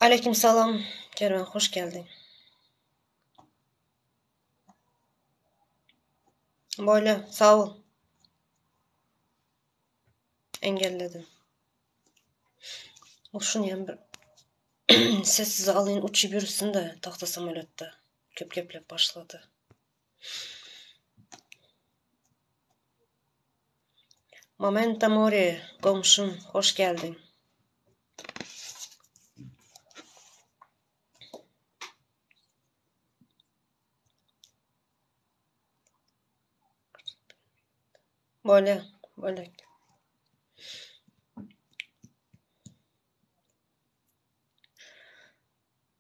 Aleykümselam. Kervan, hoş geldin. Böyle, sağ ol. Engelledim. Şunu yani bir sessiz alayım uçup yürüsün de tahta samolyotta. Köp başladı. Momento Mori, komşum, hoş geldin. Böyle.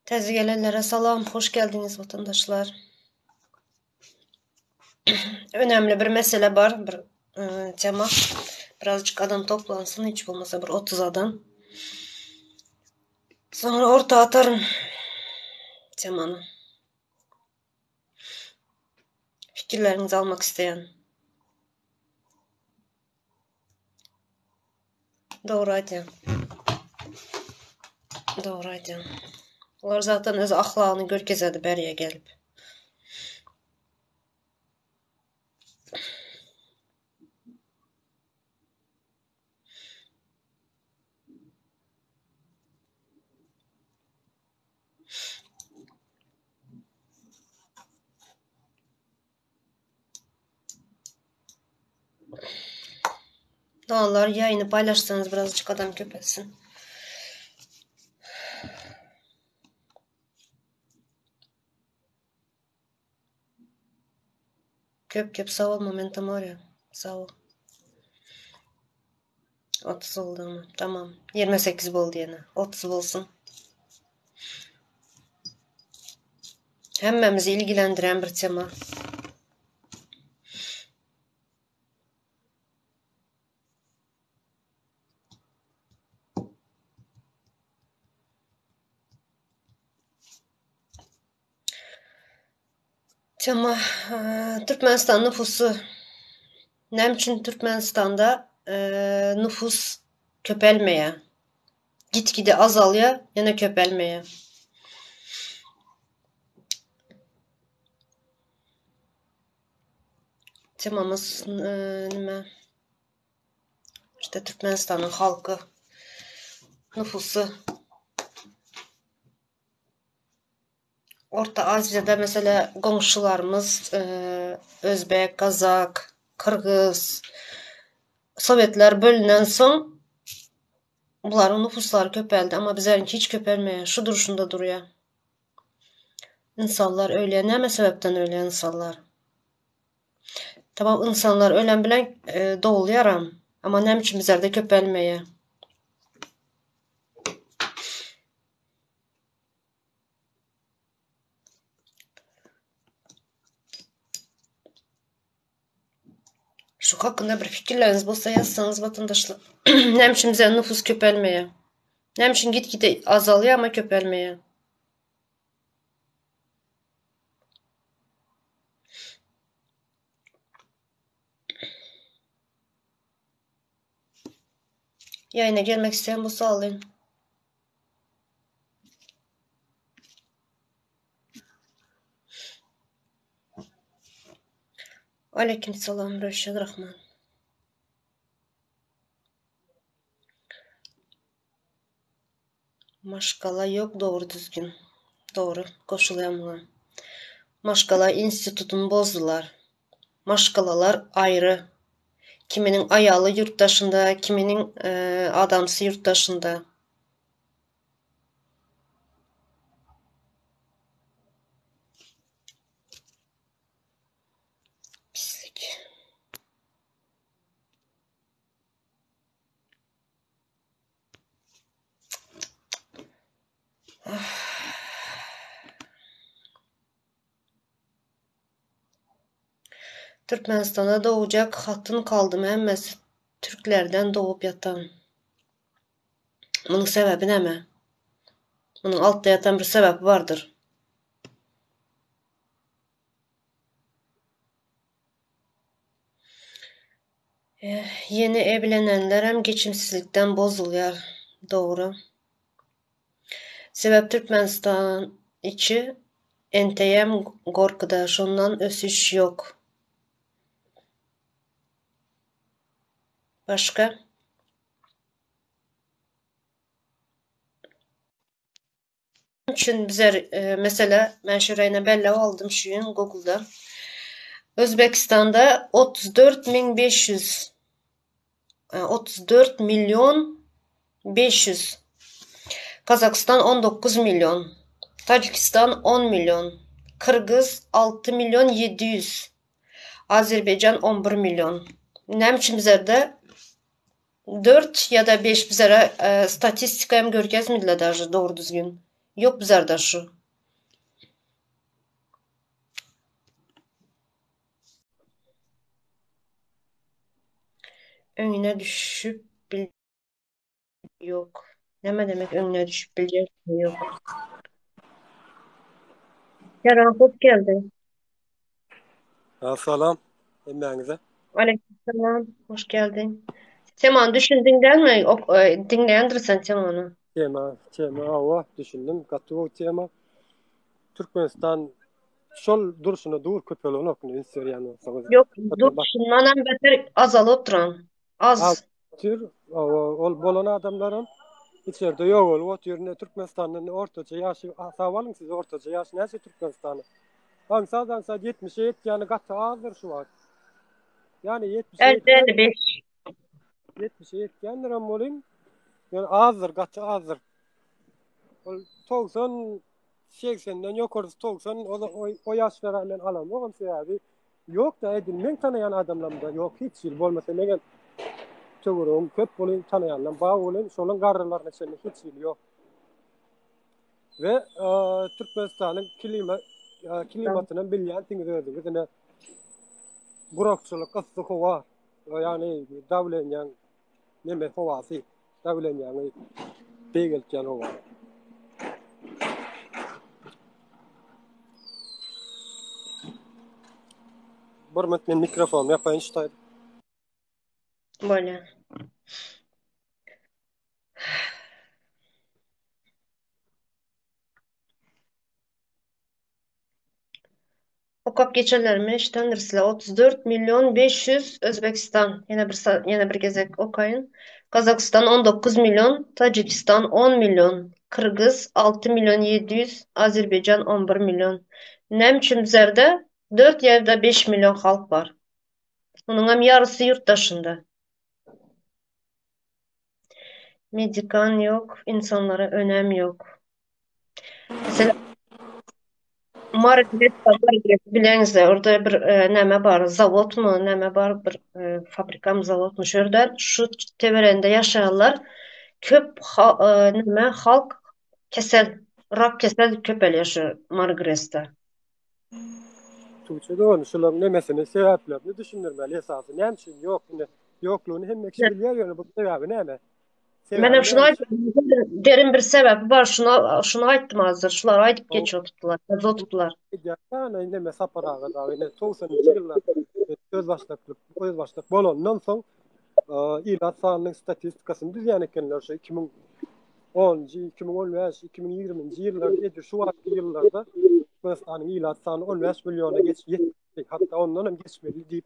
Tezi gelenlere salam, hoş geldiniz vatandaşlar. Önemli bir mesele var, bir tema. Birazcık adam toplansın, hiç olmasa bir 30 adam. Sonra orta atarım temanı. Fikirlerinizi almak isteyen. Doğru aytıyorsun. Doğru aytıyorsun. Onlar zaten öz ahlakını görkezedi beriye gelip. Dağlar yayını paylaşsanız birazcık adam köpetsin. Köp sağ ol momentum var ya. Sağ ol. 30 oldu mu? Tamam. 28 oldu yine. 30 olsun. Hemmemizi ilgilendiren bir tema. Tema Türkmenistan nüfusu. Ne için Türkmenistan'da nüfus köpelmeye. Gitgide azalıyor, yine köpelmeye. Temamız nime? İşte Türkmenistan'ın halkı, nüfusu. Orta Asya'da mesela komşularımız Özbek, Kazak, Kırgız, Sovyetler bölünen son bunların nüfusları köpeldi ama bizlerinki hiç köpelmiyor. Şu duruşunda duruyor. İnsanlar öyle. Ne sebepten öyle insanlar? Tamam insanlar ölen bilen doğuluyaram. Ama ne için bizlerde köpelmiyor? Şu hakkında bir fikirleriniz olsa yazsanız vatandaşlar. Ne için bize nüfus köpelmiyor? Ne için gitgide azalıyor ama köpelmiyor? Yayına gelmek isteyen bu sağlayın. Aleykümselam Reşat Rahman. Maşkala yok doğru düzgün. Doğru koşulayım buna. Maşkala institutunu bozdular. Maşkalalar ayrı. Kiminin ayalı yurttaşında, kiminin adamsı yurttaşında. Pislik. Türkmenistan'da doğacak hatun kaldı mühemmesi Türklerden doğup yatan. Bunun sebebi ne mi? Bunun altta yatan bir sebep vardır. Yeni evlenenler hem geçimsizlikten bozuluyor. Doğru. Sebep Türkmenistan içi enteyem gorkuda, şondan ösüş yok. Başka? Üçün bizer mesela ben şurayına belli aldım şu gün Google'da. Özbekistan'da 34.500 34 milyon 500. Kazakistan 19 milyon. Tacikistan 10 milyon. Kırgız 6 milyon 700. Azerbaycan 11 milyon. Nem için bizlerde 4 ya da 5 bizlere statistikayım görkezmediler даже doğru düzgün. Yok bizlerde şu. Önüne düşüp yok. Neme demek önüne düşüp bilecek yok. Kerem hoş geldin. Salam, emmeğinize. Aleykümselam. Hoş geldin. Teman düşündün değil mi? Dinleyendirsen Teman'ı. Tema ava düşündüm. Katı o tema Türkmenistan şol duruşuna dur köpelonu okunu istiyor yani olsanız. Yok, dur Bakın bak, şundan hem beter azalıp duran. az Az. tür ol bolana adamların içeride yok ol. O türüne Türkmenistan'ın ortaca yaşı savalım siz ortaca yaş neyse Türkmenistan'ı. Ansa 70'e yani katı azdır şu var. Yani 70'e 50-55. 70'e yetkendir ama olayım. Yani azdır katı azdır. 90 80'den yukarısı 90 o yaşlarından alan o sebebi yok da edilmen tanıyan adamlar da yok hiç yıl olmasa ne gel çoğurum köp bolun tanıyanlar bağ olun solun garralarına içinde hiç yıl yok ve Türkmenistan'ın klimatının bilyen tingizördü gidene kurakçılık ısı hava yani davlenyen neme havası davlenyen begeltyen hava. Bir mikrofon yapayın işte. Böyle. Okap geçerlerimi iştendirsile 34 milyon 500 Özbekistan. Yine bir gezek okayın. Kazakistan 19 milyon. Tacikistan 10 milyon. Kırgız 6 milyon 700. Azerbaycan 11 milyon. Nem için bizlerde 4 ya da 5 milyon halk var. Onun hem yarısı yurt dışında. Medikan yok. İnsanlara önem yok. Mesela Margaret bilenize orada bir neme var, zavod mu neme var, bir fabrika mı zavod mu şurada şu teverende yaşayanlar köp neme halk kesel rak kesel köp yaşıyor Margaret'te. Tuğçe doğru şuların nemesini sebeplerini düşünürmeli esası. Ne için yok ne yokluğunu hem ekşi biliyor yani bu sebebi ne mi? Ben hem Sebebi şuna ne ait için? derin bir sebebi var. Şuna aittim hazır. Şular aytıp O geçiyor tuttular. Yazı tuttular. yani neme saparağı da yine 90'lı yıllar söz başlık bolondan son ilat sağlığının statistikasını düzenli ekenler şey 2010, 2015, 2020 yıllar edir şu anki yıllarda Türkmenistan'ın ilat sağlığı 15 milyona geçti. Hatta ondan hem geçmeli deyip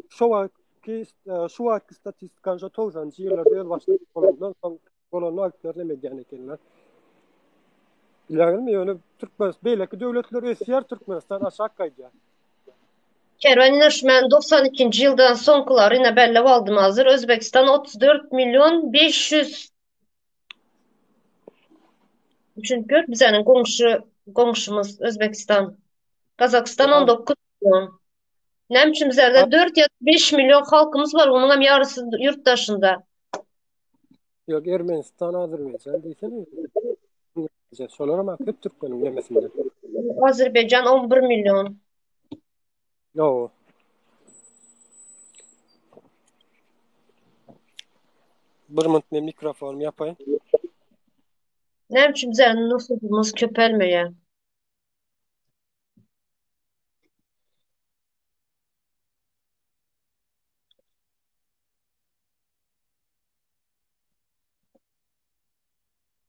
şu anki statistikan şu 90'cı yıllarda el başlık bolondan aktörle medyan ekenler. Bilagil mi? Yani Türkmenistan, belki devletler ösyer Türkmenistan aşağı kaydı. Kervaniner men 92. yıldan sonkular yine belli aldım hazır. Özbekistan 34 milyon 500. Çünkü bizlerin komşumuz Özbekistan. Kazakistan Yani 19 milyon. Nem için bizlerde 4 ya da 5 milyon halkımız var. Onun hem yarısı yurt dışında. yok Ermenistan, Azerbaycan desene. Solar ama hep Türkmenin demesinden. Azerbaycan 11 milyon. Yo, bir mıntne mikrofon yapayım. Nem için bizlerin nüfusumuz köpelmeye.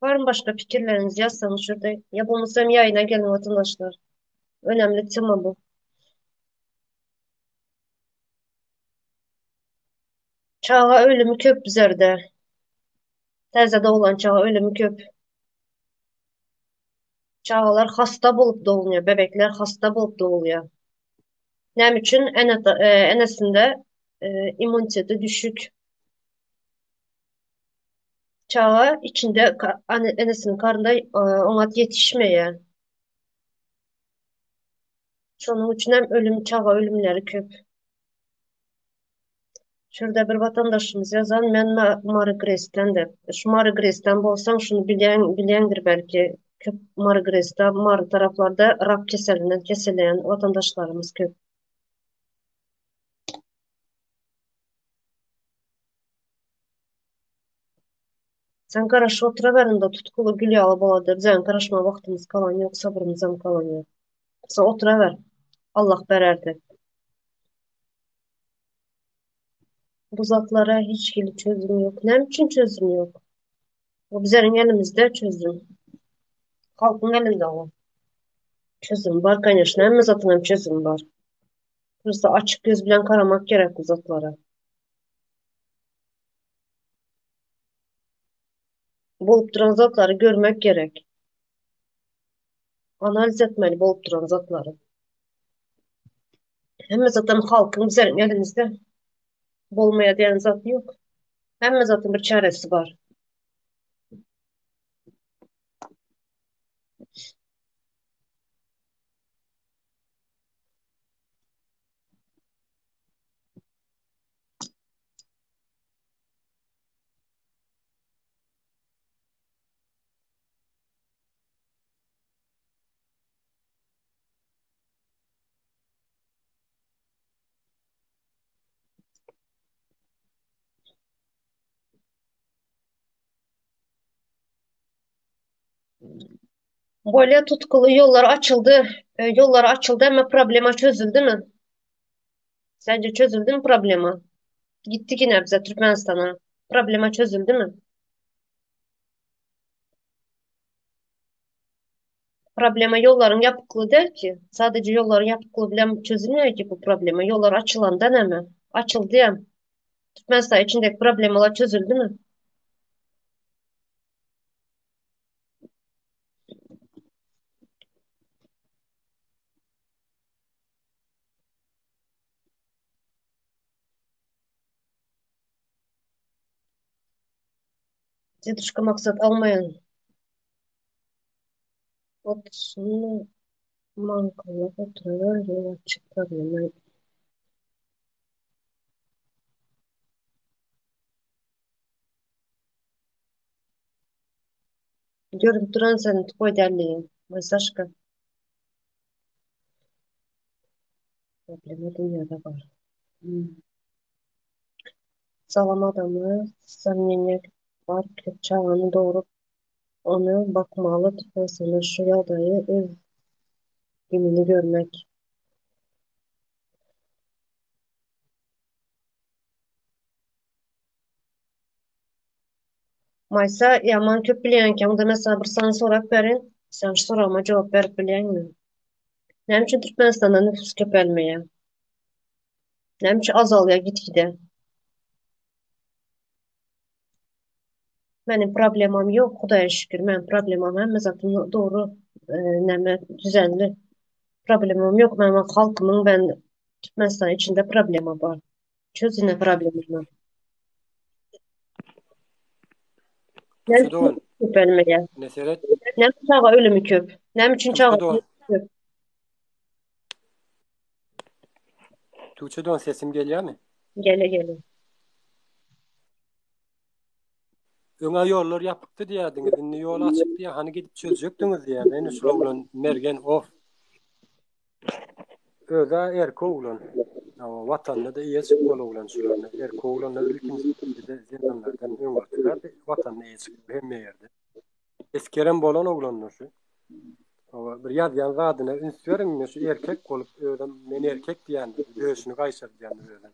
Var mı başka fikirlerinizi yazsanız şurada. Yapılmışsam yayına gelin vatandaşlar. Önemli tema bu. Çağa ölümü köp bizerde. Təzədə olan çağa ölümü köp. Çağlar hasta bulup doğuluyor. Bebekler hasta bulup doğuluyor. Nem için enesinde imuniteti düşük. Çağa içinde enesinin karnında ona yetişmeye. Şunun için hem çağa ölümleri köp. Şurada bir vatandaşımız yazan, men Marigres'ten de. Şu Marigres'ten bolsam şunu bilendir belki. Köp Marigres'te, Marı taraflarda rak keselinden keseleyen vatandaşlarımız köp. Sen karşı oturuverin da tutkulu gülü alıp oladır. Bizden karışma vaktimiz kalan yok, sabrımızdan kalan yok. Sen oturuver. Allah bererdi. Bu zatlara hiç çözüm yok. Ne için çözüm yok? O bizlerin elimizde çözüm. Halkın elinde o. Çözüm var kaynaşın. Hem zatın hem çözüm var. Burası açık göz bilen karamak gerek bu zatlara. Bolup duran zatları görmek gerek. Analiz etmeli bolup duran zatları. Hem zaten halkın bizlerin elimizde. Bolmaya diyen zat yok. Hem zaten bir çaresi var. Böyle tutkulu yollar açıldı. Yollar açıldı ama problema çözüldü mü? Sence çözüldü mü problema? Gittik yine bize Türkmenistan'a. Problema çözüldü mü? Problema yolların yapıklığı değil ki. Sadece yolların yapıklığı bile çözülmüyor ki bu problema. Yollar açılan deneme. Açıldı ya. Türkmenistan içindeki problemalar çözüldü mü? Zeduşka maksat almayan. Otusunu mankalı oturuyor. Yol açık problema. Görüp duran senin koy derliğin. Mesajka. Problema dünyada var. Hmm. Sağlam adamı samimiyet var. Çağını doğurup onu bakmalı. Mesela şu yadayı öz gününü görmek. Maysa yaman köp bileýänkä unda mesela bir sana sorak berin. Sen şu sorama jogap berip bilýäňmi? Näme üçin Türkmenistanda nüfus köpelmeýär? Näme üçin azalýar gitgide? Benim problemam yok, Hudaýa şükür. Benim problemam hemme zatym doğru, näme düzenli. Problemam yok. Benim halkymyň ben Türkmenistan içinde problemi var. Çözüne problemim. Näme Tuğçe üçin Doğan, köpelmeýär? Neseret, Näme üçin çağa ölümi köp? Näme üçin çağa Tuğçe Doğan, ölümi köp? Tuğçe Doğan sesim geliyor mu? Gele gele. Öňe ýollar ýapykdy diýädiňiz, indi ýol açyk diýä, hani gidip çözjekdiňiz diýär. Ene şol oglan mergen of. Öze erke oglan. Ama watanda da ýeşik bol oglan şularny. Erke oglanlar ilkinji zindanlardan öňe türärdi. Watanda ýeşik hemme ýerde. Eskeren bolan oglanlar şu. Ama bir ýazýan zadyna ünsüyorum şu erkek bolup öýden men erkek diýändi. Döşüni gaýşar diýändi öýden.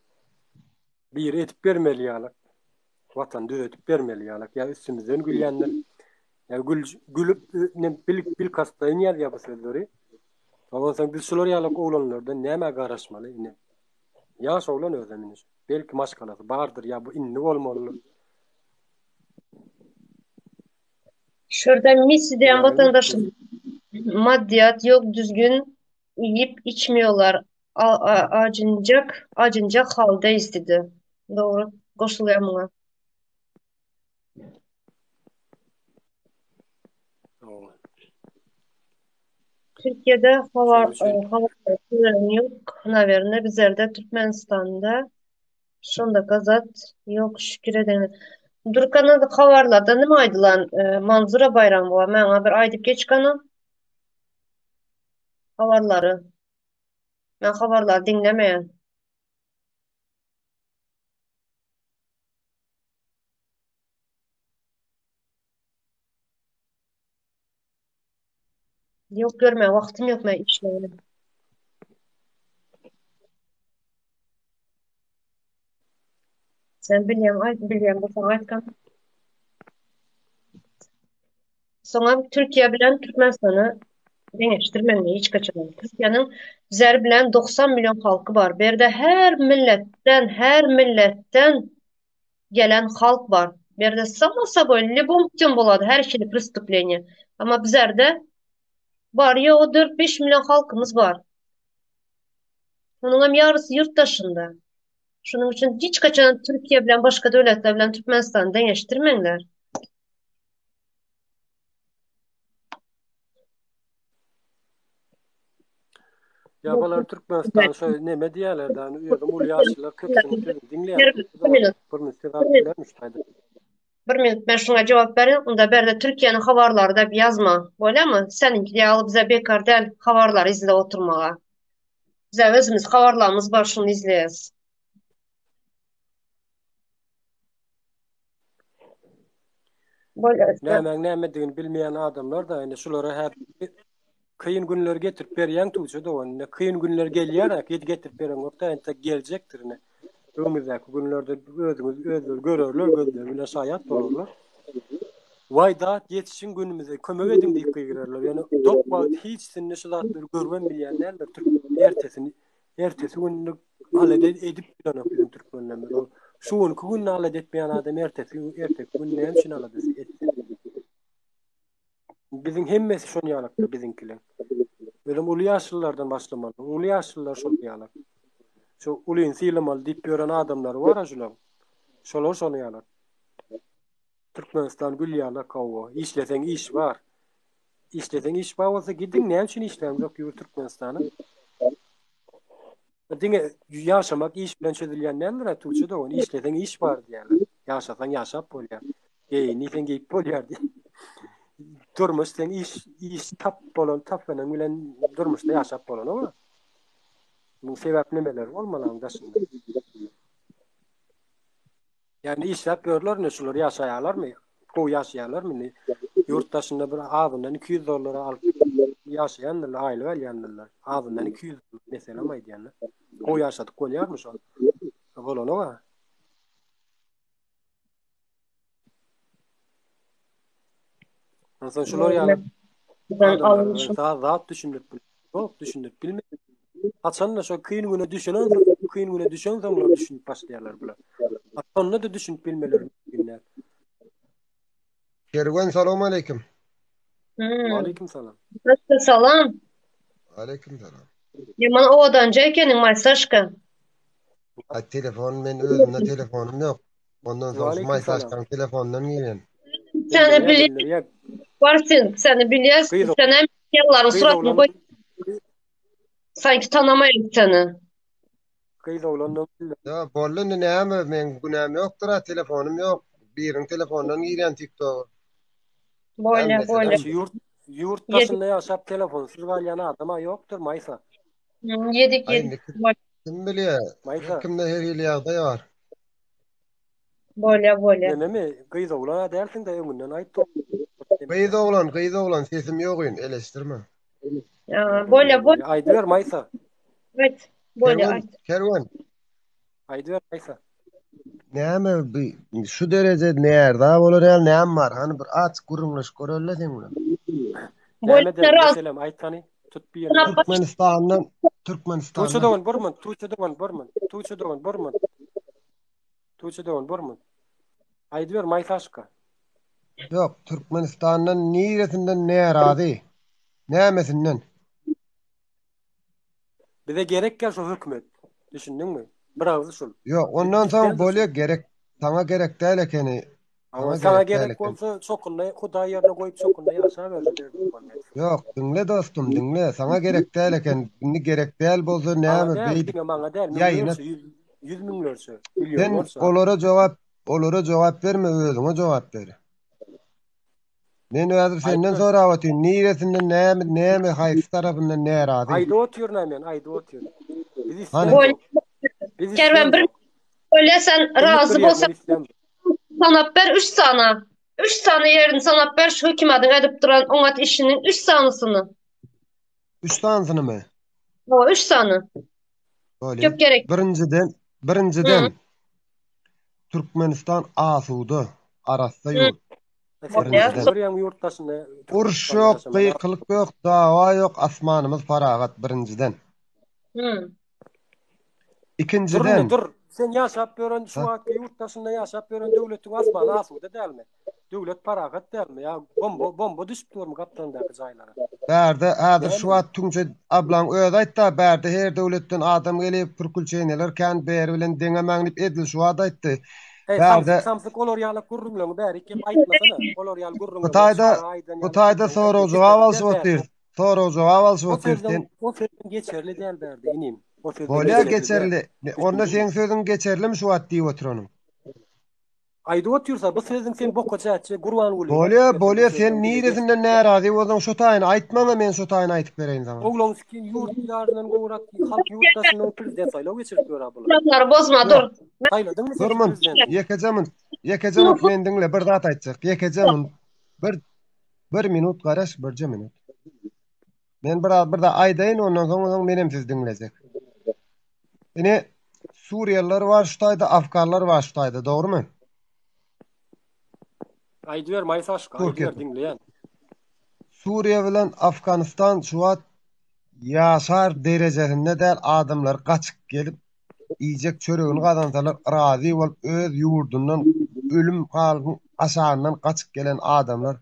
Bir etip bermeli ýaly. Watan düzetip bermeli ýaly. Ya üstümizden gülýänler. Ya gülüp ne bil kastayın ya bu sözleri. Ama sen biz şular yalık oğlanlardan näme garaşmaly ine. Yaş oğlan özleminiz. Belki maşgalası bardır ya bu inni bolmaly. Şurada mis diyen Ýaly vatandaşım maddiyat yok, düzgün yiyip içmiyorlar. Acıncak haldeyiz dedi. Doğru. Koşuluyor buna. Türkiye'de şeýle şeýle. hava treni yok. Naverine bizlerde Türkmenistan'da şunda gazat yok şükür edelim. Durkan'a da havarlarda nima aydılan manzura bayramı var. Meňe bir aydıp geçkanı havarları. Men havarlar dinlemeyen. Yok görme vaktim yok men işlerim. Sen biliyorum bu sana aytkan. Sonra Türkiye bilen Türkmenistan'ı deňeşdirmeli hiç kaçırmam. Türkiye'nin zer bilen 90 milyon halkı var. Berde her milletten gelen halk var. Berde само собой любом путем boladı her şeyde преступление. Ama bizlerde var ya o 4-5 milyon halkımız var. Onun hem yarısı yurt dışında. Şunun için hiç kaçan Türkiye bilen başka devletler bilen Türkmenistan'ı deňeşdirmeňler. Ýabalar Türkmenistan şo näme diýerlerden özüm ul ýaşlylar köpsini sözüni dinleýär. Bir minut. Bir Bir minut. Bir minut ben şuna cevap vereyim. Onda berde Türkiye'nin havarları da bir yazma. Böyle mi? Seninki de alıp bize bekar değil havarlar izle oturmağa. Bize özümüz havarlarımız var şunu izleyiz. Böyle Näme diýeni bilmeýän adamlar da ine şulara hep kıyın günler getirip berýän tuğça da onu kıyın günler gelýär, getirip beren wagtda ente geljekdir ne. Ömürdäki günlerde özüňiz görörler, gözler bilen şaýat bolarlar. Wayda yetişin günümüze kömek edin diýip gyrarlar. Yani dokwa hiç sinne şulatları görben bilýänler ertesi günü alade edip bilen bizim Türkmenler. O şuun gün alade etmeýän adam ertesi gün näme şin alade etsin. Bizim hemmesi şonu ýalakda bizinkiler. Benim ulu yaşlılardan başlamalı. Ulu yaşlılar şol ýalak. Şu ulyn silamaly diýip gören adamlar var aşular. Şolar şonu ýalak. Türkmenistan gül ýalak kawa. İşleseň iş var. İşleseň iş bar bolsa gidin näme üçin işlem ýok ýur Türkmenistana. Diňe ýaşamak iş bilen çözülýän nämeler tuğçy da onu işleseň iş bar diýerler. Ýaşasaň ýaşap bolýar. Niçin geyip bolýar diýip. Durmuş sen iş tap bilen durmuşda ýaşap bolan ama bu sebäp nimeler bolmaly daşynda. Yani işläp görler ne şular ýaşaýarlarmy? Gowy ýaşaýarlarmy? Ýurt daşynda bir azyndan $200 alyp ýaşaýanlar, aýly bolýanlar. Azyndan $200 mesela maýdýanlar. Gowy ýaşadyk bolýarmy şol? Bolany. Nasıl şular ýaly ben adamlar almışım. zat düşünüp bilmek. Haçanla şo kıyın güne düşünen zamlar düşünüp başlaýarlar bular. Haçanla da düşünüp bilmeleri mümkinler. Kerwen salamu aleyküm. Aleyküm salam. Salam. Aleyküm salam. Yaman ovadan ekenin Maysaşka. Telefon men özümde telefonum yok. Ondan sonra Aleyküm Maysaşkan telefondan giren. Seni biliyor. Varsın seni biliyorsun. Sen hem yılların suratını koy. Sanki tanımayın seni. Kıyda olandan bildir. Ya bollun näme men günäm yokdur ha telefonum yok. Birin telefondan giren TikTok. Böyle. Yurt taşında ýaşap telefonsuz galýan adama ýokdur Maysa. Yedik. Kim bilýär? Kimde her ýyl ýagdaý bar. Böyle. Denemi kıyda olana dersin de ömünden aýtdy. Kıyda oğlan sesim yok ýyn eleştirme. Böyle. Aýdyber Maysa. Evet. Böyle. Kerwen. Aýdyber Maysa. Näme şu derece näerde bolar ýa näme bar? Hani bir aç gurunlaş görelleň bunu. Näme der Boyutları az. meselem aýtany tutbiýan ýa. Türkmenistandan Tuğçe Türkmenistandan dogan burman, tuğçe dogan burman, tuğçe dogan burman, tuğçe dogan burman. Aýdyber Maysaşka. yok, Türkmenistandan niretinden närazy? Nämesinden? Bize gerek gel şu hükmet. Düşündüňmi? Bir agzy şol. Yok, ondan soň Bizden de bolýar şol. gerek. Sana gerek değil ekeni. Ama Sana sana gerek değil gerek ekeni. bolsa çokunla Hudaý ýerine goýup çokunla ýaşa berdi derdim ben. Yok, dinle dostum, dinle. Sana gerek değil eken. Şimdi gerek değil bolsa Maňa näme däl, beýdi? diňe maňa däl. Ýaýyna Miňlerçe, 100 miňlerçe, sen milyonlarça. olara jogap berme, özüňe jogap ber. Men häzir senden Aýdyber. sorabatyn, niresinden näme haýsy tarapyndan närazy? Aýda otyr nämen, aýda otyr. Biz islen Hani? Boy, yok. Biz Kerven islen bir yok. söylesen razı Kimlik bir bolsa ýerden islen yok. sanap ber 3 sana. 3 sana yerini sanap ber şu hökümatyň edip duran oňat işiniň 3 sanysyny. 3 tansını mı? O 3 sany. Bolýar. Köp gerek. Birinciden Hı. Türkmenistan asudy, arasda Hı. ýurt. Mesela Birinciden. bir ýan ýurtdaşynda Urş ýok, gıýkylyk ýok, dawa ýok, asmanymyz paragat birinciden. Hı. İkinciden, Dur. Sen ýaşap gören şu ha, wagtda ýurtdaşynda ýaşap gören döwletiň asmany asuda dälmi? Döwlet paragat dälmi? Ýa bomba düşüp durmy gapdandaky jaýlara? bärde häzir Näme? şu wagt tüňçe ablaň öýde aýtdy, bärde her döwletden adam gelip pürkülçeýneler kän bäri bilen deňe maňlyp edil şu wagt aýtdy. Bärde Samsyk olor ýaly gurrunlaryň bäri kim aýtmasana. Olor ýaly gurrunlaryň. Gutayda soraw jogap alşy otyr. Soraw jogap alşy otyr. O sözün geçerli däl bärde inim. O sözün Bolýar geçerli. Onda seň sözüň geçerlimi şu wagt diýip otur onuň. Aýda otyrsa bu sözüň sen bokka çäçe gurban bolýar. Bolýar sen niresinden närazy boldun şu taýyny aýtmaňa men şu taýyny aýtyp bereýin sana. Oglonskin ýurtlaryndan goňrak halk ýurtdaşynyň prezident saýlaw geçirip ýöre bular. Lafları bozma dur. Saýladyňmy sen Durman, prezident? yekejemyn men dinle bir zat aýtjak. Yekejemyn bir minut garaş, birce minut. Men bir da aýdaýyn, ondan soň menem siz dinlejek. Ine Suriýeliler var şu taýda, Afganlar var şu taýda, dogrymy? Aýdyber Maysaşka, aýdyber dinleýän. Suriýe bilen Afganistan şu wagt ýaşar derejesinde däl adamlar gaçyp gelip iýjek çöregini gazansalar razy bolup öz ýurdundan ölüm halkyň aşagyndan gaçyp gelen adamlar.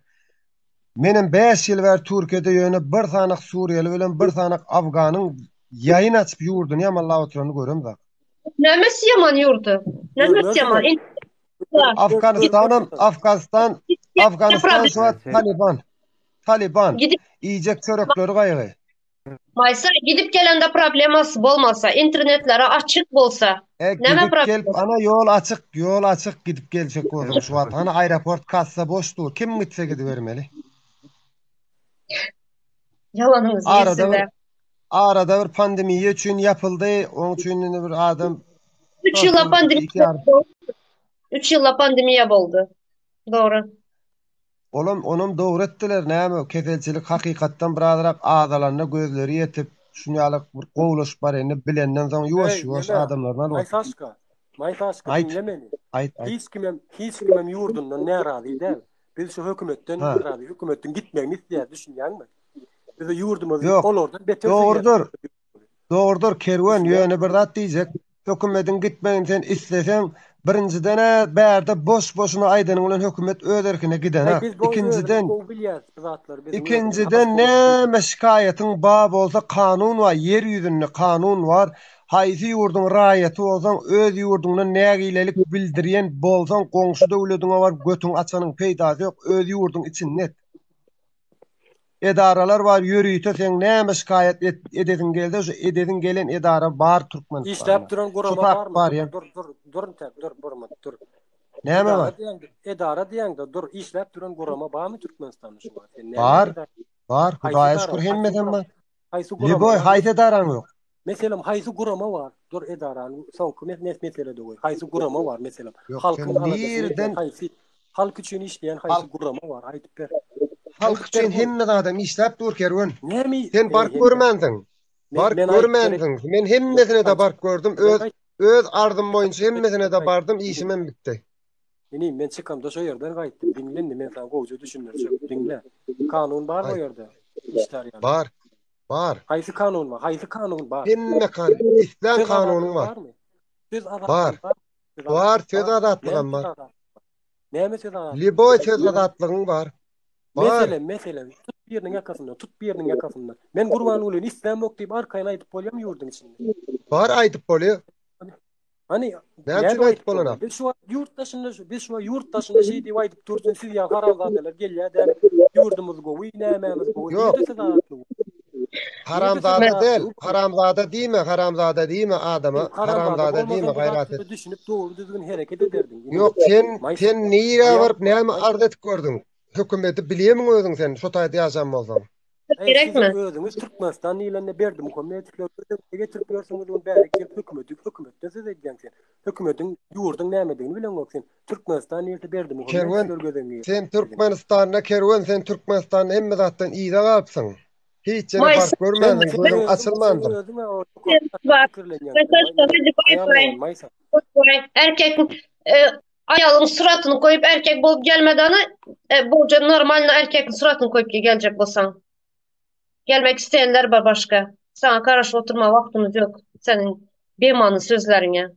Menem 5 ýyl bäri Türkiýede ýöne bir sanak Suriýeli bilen bir sanak Afganyň ýaýyn açyp ýurdunu ýamallap oturany görem da. Nämesi yaman yurdu? Nämesi yaman? Afganistan şu wagt Taliban Gidip iýjek çörekleri gaýgy. Maysa gidip gelende probleması bolmasa, internetlere açık bolsa. Näme Gidip problem? gelip ana yol açık gidip gelecek bolsa şu wagt ana aeroport kassa boşdur. Kim gitse gidivermeli. Yalanınız yesin. Arada bir pandemiýa üçin yapyldy. Oň üçin bir adam 3 yılla pandemiya boldu. 3 yılla pandemiya boldu. Doğru. Onum dogry etdiler. Näme? Kefelçilik hakykatdan birazrak ağzalarına gözleri yetip şunyalyk bir gowlaş bar ene bilenden soň ýuwaş adamlardan Maysaşka dinle meni. Aýt. Hiç kimem ýurdundan närazy däl. Biz şu hökümetden närazy, hökümetden gitmeýän isleýär düşünýänmi? Biz ýurdumyzy olordan beter. Doğrudur. Kerwen ýöne bir zat diýjek. Hökümetin gitmeýän sen islesen birinciden bärde boş-boşuna aýdanyň bilen hökümet öz erkine giden ha. İkinciden näme şikayetin bar bolsa kanun var, yer ýüzünde kanun var. Haýsy ýurdun raýaty bolsaň öz ýurdundan nägilelik bildirýän bolsaň goňşy döwletiňe bar götüň açanyň peýdasy ýok, öz ýurdun içinde. Edaralar var, ýürüýte sen näme şikayet edediň gelde, şu edediň gelen edara bar Türkmenistan. İşläp duran gurama barmy? Dur, dur. Näme bar? Edara diýende dur, işläp duran gurama barmy Türkmenistanda şu wagt? Bar, Hudaýa şükür hemmeden bar. Haýsy gurama? Boy, haýsy edaran ýok. Meselem haýsy gurama bar? Dur edarany soňky mesele de goý. Haýsy gurama bar meselem? Halkyň birden halk üçin işleýän haýsy gurama bar? Aýdyp ber. Halk üçin hemme adam işläp dur Kerwen. Näme? Sen bark görmändiň. Bark görmändiň. Men hemmesine de bark gördüm. öz ardım boyunça hemmesine de bardım, işimem bitti. Men çıkamda şu yerden gaýtdym. Dinlendi, men sana gowy düşünler çöp. Dinle. Kanun bar o Hay, ýerde. İşler ýaly. bar, bar. Haýsy kanun bar? Haýsy kanun bar? Hemme İslam Söz kanunun azatlygy var. barmy? Söz azatlygy Var. bar. Söz Var, azatlygy söz barmy? azatlygyň var. Näme söz azatlygy? Liboy söz azatlygyň var. Var. Meselen tut bir ýeriniň ýakasyndan, tut bir ýeriniň ýakasyndan. Men Gurban uly İslam ok diýip arkaýyna aýdyp bolýam ýurdun içinde. Var aýdyp bolýar. Hani Näme näde üçin aýdyp aýdyp bolanok? bolýar? Biz şu yurtdaşynda şey diýip aýdyp dursun, siz ýa haramzadeler gelýär, ýurdumyz gowy, nämämiz gowy. Yok. Nerede söz azatlygy? Haramzada değil. Haramzada diýme, haramzada diýme adama. Haramzada diýme gaýrat et. Düşünüp doğru düzgün hareket ederdin. Yok, sen niýe barıp näme arz etip gördüň? Hökümeti bilýärmiň özüň sen, şo taýda ýaşan bolsaň. Gerekmi? Özüňiz Türkmenistan ýylanyna berdim komitler getiripýärsiňiz bu bäri kelip hökümetde söz edýänsiň. Hökümetiň ýurdun nämedigini bilenok sen. Türkmenistan ýerde berdim Kerwen, sen Türkmenistana kerwen, sen Türkmenistanyň hemme zatdan ýyda galypsyň. Hiç ýere barıp görmädiň, gözüň açylmandy. Erkek ayalın suratını koyup erkek bolup gelmeden bolca normal erkekin suratını koyup gelecek bolsan. Gelmek isteyenler var başka. Sana karşı oturma vaktimiz yok. Senin bemanı sözlerine.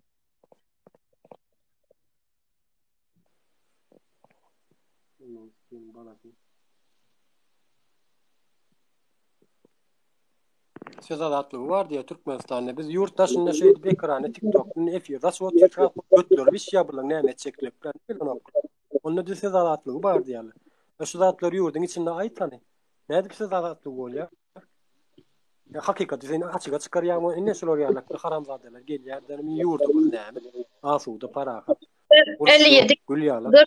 Söz azatlygy var diye Türkmenistan'da biz yurttaşynda şeýdi bekrany TikTok'un efir raswat çıkap götürüp iş ýabylan näme çeklepler bilen onda da söz azatlygy bar diýerler. Şu zatlar ýurdun içinde aýtany. Näde söz azatlygy bolýar? Ya hakikat sen açyga çykarýarmy? Ine şolar ýarlak haramzadeler gelýärler mi ýurdumyz näme? Asuda para. 57 gül ýarlak.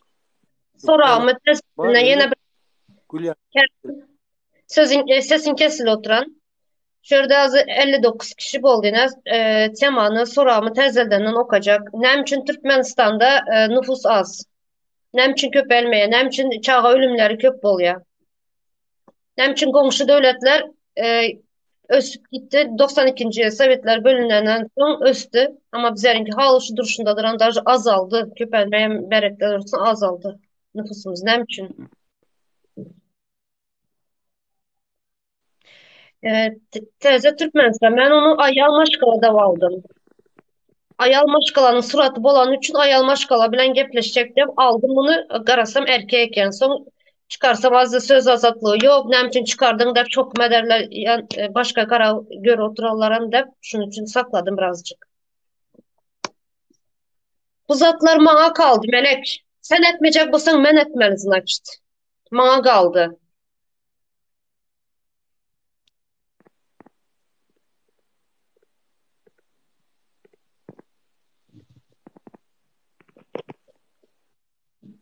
sorağımı tezine yine bir Gül ýarlak. sesin kesil oturan. Şurada azı 59 kişi boldyna temanı sorağımı tezelden okacak. Nem için Türkmenistan'da nüfus az. Nem için köpelmeye, nem için çağa ölümleri köp bolýar. Nem için komşu devletler ösüp gitti. 92. Sovetler bölünden soň östü. Ama bizlerinki halyşy duruşundadır. Andar azaldı. Köpelmeyen berekler olsun azaldı. Nüfusumuz nem için? Teze Türkmenistan. Ben onu Ayal Maşkala'da aldım. Ayal Maşkala'nın suratı bolan üçün Ayal Maşkala bilen gepleşecektim. Aldım bunu, garasam erkek son çıkarsam azı söz azatlığı yok. Nem için çıkardın dep çok mederler başka kara göre oturallarım dep şunun için sakladım birazcık. Bu zatlar mağa kaldı Melek. Sen etmeyecek bolsan men etmelisin akşit. Mağa kaldı.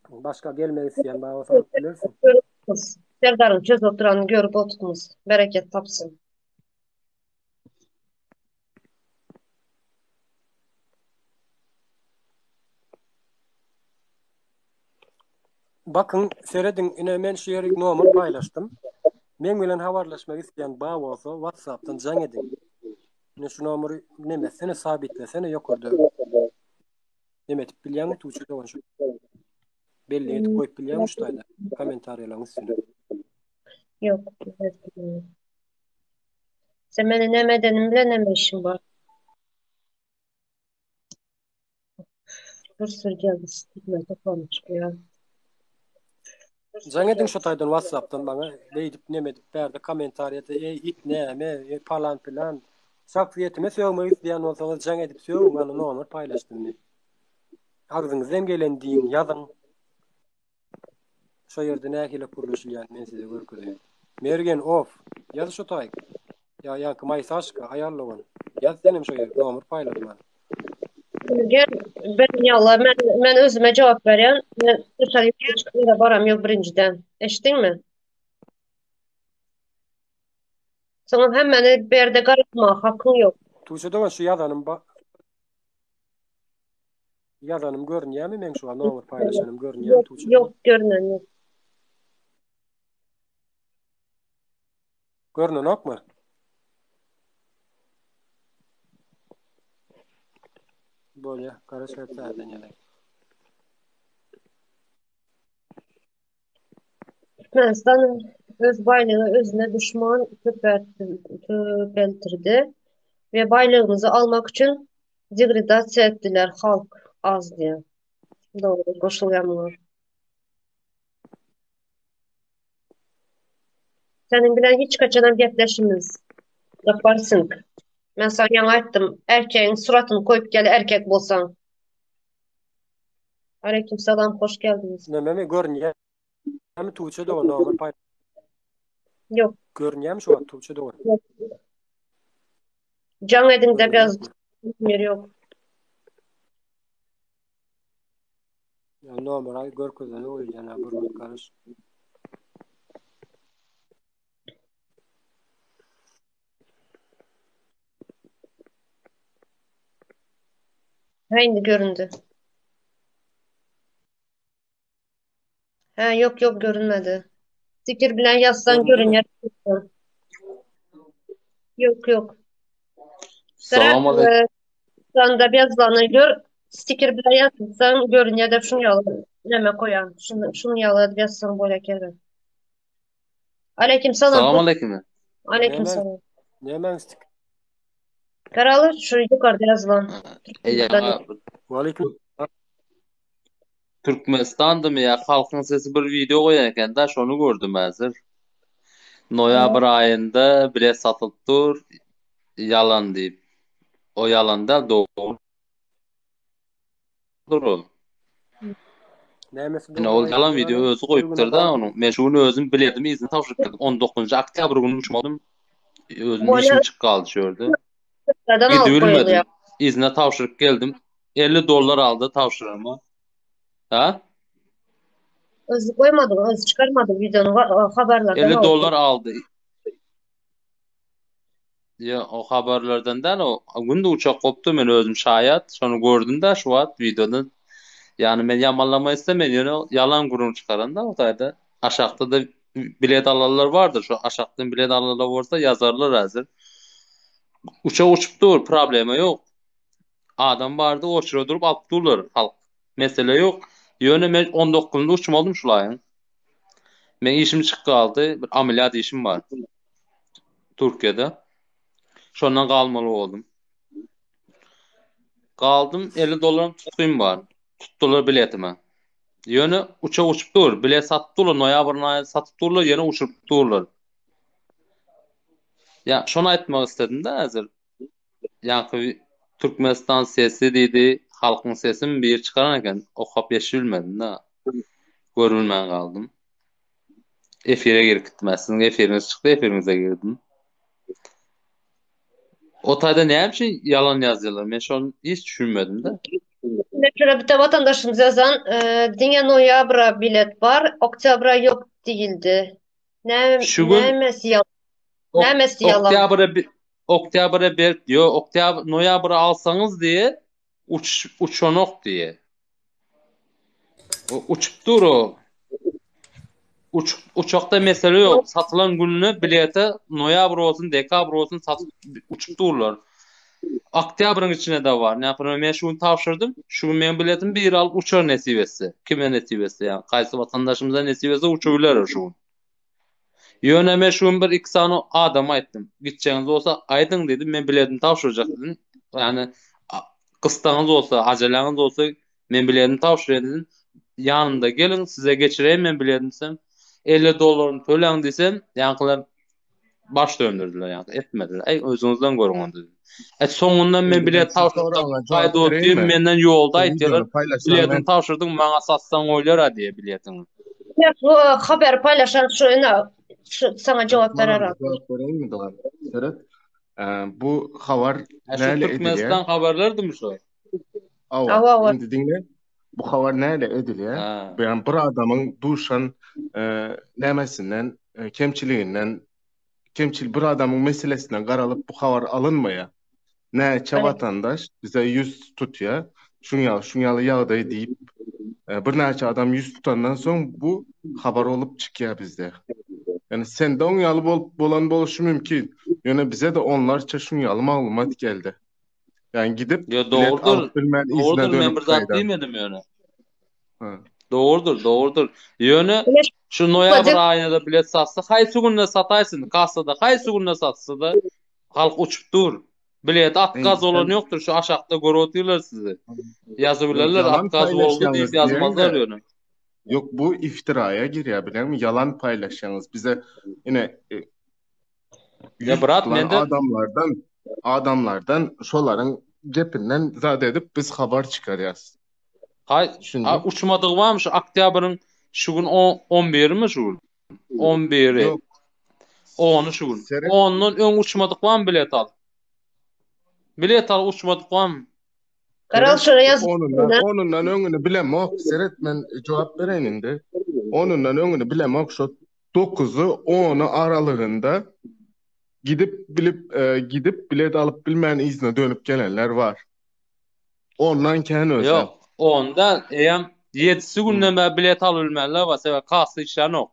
Başka gelmek isteyen bana olsa bilirsin. Serdar'ın çöz oturanı görüp oturtunuz. Bereket tapsın. Bakın seyredin yine men şu yeri nomer paylaştım. Men bilen habarlaşmak isteyen bağ olsa WhatsApp'tan can edin. Yine şu nomeri nemesini sabitlesene yokurdu. Demet bilýän tuğçu da şu. Belli etip koyup bilýän şuýda. Komentarýalaryň üstüne. Yok. Sen beni nemedenim bile neme işim var. Bir sürü geldi. Gitme toplamış ya. Can edin şu taýdan WhatsApp'tan bana beýdip nemedip berde komentarýada it näme falan filan. Şahsiýetime söýmek isleýän bolsaňyz can edip söýün bana nomer paylaşdym. Agzyňyzdan gelen diýin ýazyn. Şo ýerde nähile kuruluşýan men size görkezýän. Mergen of ýaz şu taý. Ya Maysaşka aýarlawan. Ýaz senem şo ýerde nomer paylaşma. Gel ben yalla men özüme cevap berýän. Men dışarı çıkýa baram ýok birinciden. Eşitdiňmi? Sana hemmeni berde garatma hakkın yok. Tuğçuda şu ýazanym ýazanym görünýärmi men şu nomer paylaşanym görünýär tuğçuda? Yok görünen yok. Görünenokmy? Böyle karış etlerden yana. Türkmenistan öz baylığı özüne düşman köpeltirdi ve baylığımızı almak için degradasiya ettiler halk az diye. Doğru, koşulyan buna. Senin bilen hiç kaçanan gepleşimiz yaparsın. Ben sana yana aytdım. Erkeğin suratını koyup gel erkek bolsan. Aleykümselam, hoş geldiniz. Nämeme görnýär? Hem Tuğçe doğru normal pay. Yok, Görnýärmi şu an Tuğçe doğru? yok. Can edinde biraz Görnýärmi? yeri yok. Ya normal görkezeni oýjana bir karış. Ha, indi göründü. Ha, yok yok görünmedi. Sticker bilen yazsan Göründü görünür. Yok yok. Salam Gerek aleykum. sen de yazılanı gör. Sticker bilen yazsan görünür de şunu yalı. Neme koyan. Şunu yalı yazsan böyle kere. Aleykümselam. Salam aleykum. Aleykümselam. Nämen istik? Karalı şu yukarıda yazılan. Ya Waleyküm. Türkmenistan'da ya halkın sesi bir video koyarken da şonu gördüm hazır. Noyabr ayında bile satıldı yalan deyip. O yalan da doğrudur. O. Nämesi Yani doğru o yalan video aýdýar? özü koyupdur da onu. Men şunu özüm biledim izin tavşyryp geldim. 19 oktyabr günü uçmadım. Özüm Böyle işim çık kaldı şöyle. sıradan Gidi alıp koyuluyor. bilmedim. İzne tavşyryp geldim. $50 aldı tavşyrama. Ha? Özü koymadım, özü çıkarmadım videonu haberlerden alıp. $50 aldı. Ya o haberlerden de o günde uçak koptu men özüm şayat şonu gördüm de şu at videoda yani men yamanlama istemediğini yalan gurun çıkaran da o da aşağıda da bilet alanlar vardır şu aşağıdan bilet alanlar varsa yazarlar hazır uçak uçup dur problemi yok adam vardı o şurada durup alıp dururlar halk mesele yok yöne men 19'unda uçmadım şulayın men işim çık kaldı bir ameliyat işim var Türkiye'de şondan kalmalı oldum. Kaldım $50 tutuyum var. Tuttular biletime. Yönü uçak uçup dur. Bilet sattılar. Noyabr'ın ayı satıp durlar. Yine uçup durlar. Ya şunu aytmak istedim de hazır. Yani Türkmenistan sesi dedi. Halkın sesini bir çıkaran eken okap yaşayılmadım da. Görülmen kaldım. Efire girip gitmezsin. Efiriniz çıktı. Efirinize girdim. O tayda ne için yalan yazıyorlar? Ben şu an hiç düşünmedim de. Mesela bir de vatandaşımız yazan Dünya Noyabr'a bilet var, Oktyabra yok değildi. Şu gün Nemesi yalan. Oktyabra bir diyor. Noyabra alsanız diye uçonok diye. Uçup dur o. Uçakta mesele yok. Satılan gününe bilete noyabr olsun, dekabr olsun satıp uçup dururlar. Oktyabrın içine de var. Ne yapayım? Ben şunu tavşırdım. Şu gün benim biletim bir al uçar nesibesi. Kime nesibesi yani? Kaysı vatandaşımıza nesibesi uçurlar şu gün. Yöneme şu bir iki tane adam aytdım. Gideceğiniz olsa aydın dedim. Ben biletim tavşıracak dedim. Yani kıstanız olsa, aceleniz olsa ben biletim tavşıracak dedim. Yanımda gelin size geçireyim ben biletim sen. $50 tölen desem yankılar baş döndürdüler yani etmediler. Ey özünüzden görün onu dedim. Sonundan ben bilet tavşırdım. Kaydı otuyum menden yolda aytıyorlar. Biletin tavşırdım bana satsan oylar diye biletini. Ya, bu haber paylaşan sana cevap verer abi. Cevap vereyim mi Doğan? Serhat, bu haber Şu neyle Türkmenistan ediliyor? haberlerdi mi şu? Ava. Şimdi dinle. Bu haber neyle ediliyor? Ha. Yani bir adamın duşan nemesinden, kemçiliğinden, bir adamın meselesinden karalıp bu haber alınmaya. Näçe vatandaş bize yüz tutuyor. Şunyalı yağday deyip bir näçe adam yüz tutandan soň bu haber olup çıkıyor bizde. Yani sen de onyalı bolan boluşu mümkin. Yöne bize de onlarca şunyalı maglumat geldi. Yani gidip Ya bilet doğrudur. alıp bilmän izine Doğrudur. Men bir dönüp zat gaýdan. diýmedim ýöne. Ha. Doğrudur, doğrudur. Ýöne Güneş şu noýabr tutacak. aýynda da bilet satsa, haýsy günde sataýsyn, kassada haýsy günde satsa da halk uçup dur. Bilet at Ey, gaz sen olan ýokdur. Şu aşakda görýärler sizi. yok, Ýazyp yalan at gaz boldy paylaşıyorsunuz diýip diyen ýazmazlar de ýöne. yok bu iftiraya giriyor bilen mi? Yalan paylaşıyorsunuz. Bize yine Ya yüz brat tutulan mende adamlardan şoların cepinden zat edip biz haber çıkarıyız. Düşündüm. uçmadyk barmy şu oktýabryň şu gün 11 mi şu gün? 11'i. Yok. 10'u şu gün. Seret 10'dan öň uçmadyk barmy bilet al? Bilet al uçmadyk barmy? Karal şöyle yaz. onundan öňüni bilemok. Seret men cevap berenin de. Onundan öňüni bilemok şu 9'u 10'u aralığında gidip bilet alıp bilmän izine dönüp gelenler var. Ondan kehin özel. Yok. Ondan eýem 7 Hmm. günden bäri bilet alylmaýanlar bar. Sebäp kassa işlenok.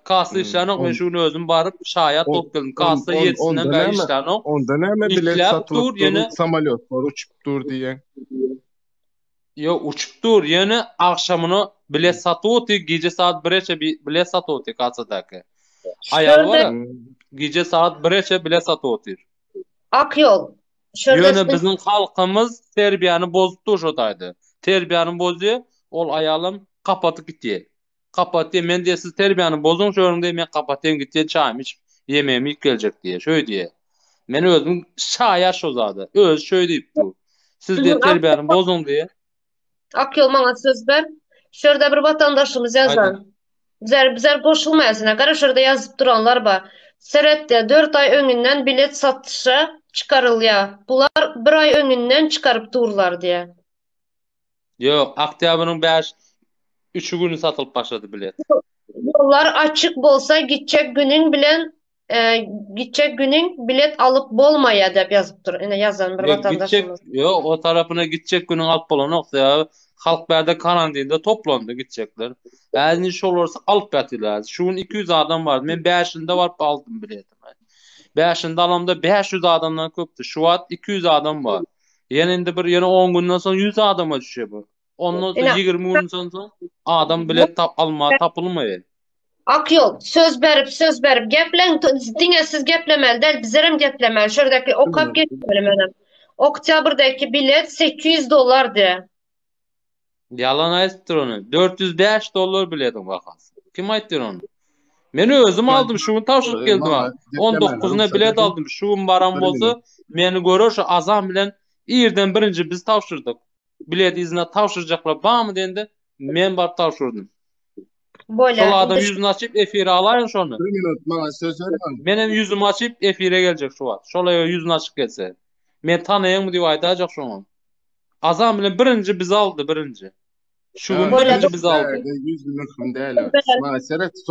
Kassa işlenok. Men şunu özüm baryp şaýat bolup geldim. Kassa 7'sinden bäri işlenok. Onda näme bilet İşläp satılıp dur, ýene samolyotlar uçup dur diye. yo uçup dur. Ýene akşamyny bilet satyp gece saat 1'e bilet satyp kassadaky. Aýal Şöyle bar. Gece saat 1'e bilet satyp. Akyol. Şöyle Ýöne bizning halkymız terbiýany bozupdy şo taýdy. Terbiýany bozdy, ol aýalym kapatyp gitdi. Kapatdy, men diýe siz terbiýany bozuň şoňda men kapatýan gitdi, çaýmy içip ýememi geljek diýe. Şöý diýe. Men özüm şaýa şo zady. Öz şöý diýipdi. Siz diýe terbiýany bozuň diýe. Akyol maňa söz ber. Şurada bir vatandaşymız ýazan. Bizler goşulmaýasyna gara şurada ýazyp duranlar bar. Seretde 4 ay öňünden bilet satışa çıkarylýar. Bular 1 ay öňünden çıkaryp durlar diýe. Ýok, oktýabryň 3 günü satylyp başlady bilet. Yollar açık bolsa gidecek günün bilet alıp bolmaya dep yazıptır. Ene yazan bir vatandaşımız. Yok, o tarafına gidecek günün alıp bolan ya. Halk berde karantinada toplandı gidecekler. Bazı iş olursa alıp gatýarlar. Şu gün 200 adam var. Men 5'inde varıp aldım biletimi. 5'inde alamda 500 adamdan köpdü. Şu an 200 adam var. Yine 10 günden sonra 100 adama düşüyor bu. Ondan sonra 20 günden sonra adam bilet tapılmıyor. Akyol söz berip geplen diňesiz geplemeli del bizerem geplemeli. Şuradaki okap geçmelim adam. Oktýabrdaky bilet $800 de. Yalan aýtdyr onu. $405 biletim bakasy. Kim aýtdyr onu? Men özüm aldım, şu gün tawşyryp geldim ha. 19'una bilet aldım. Şu gün baran bolsa meni görür şu azam bilen ýerden birinji biz tawşyrdyk. Bilet izine tawşyrjaklar barmy dendi. Men barıp tawşyrdym. Böyle. Şol adam yüzünü açıp efire alaýyn şonu. 1 minut bana söz verin. Menem yüzümü açıp efire gelecek şu an. Şolaya yüzünü açıp gelse. Men tanaýanmy diýip aýdajak şoňa. Azam bilen birinji biz aldy birinji. Şu gün birinji biz aldy. 100 minut däl. Maseret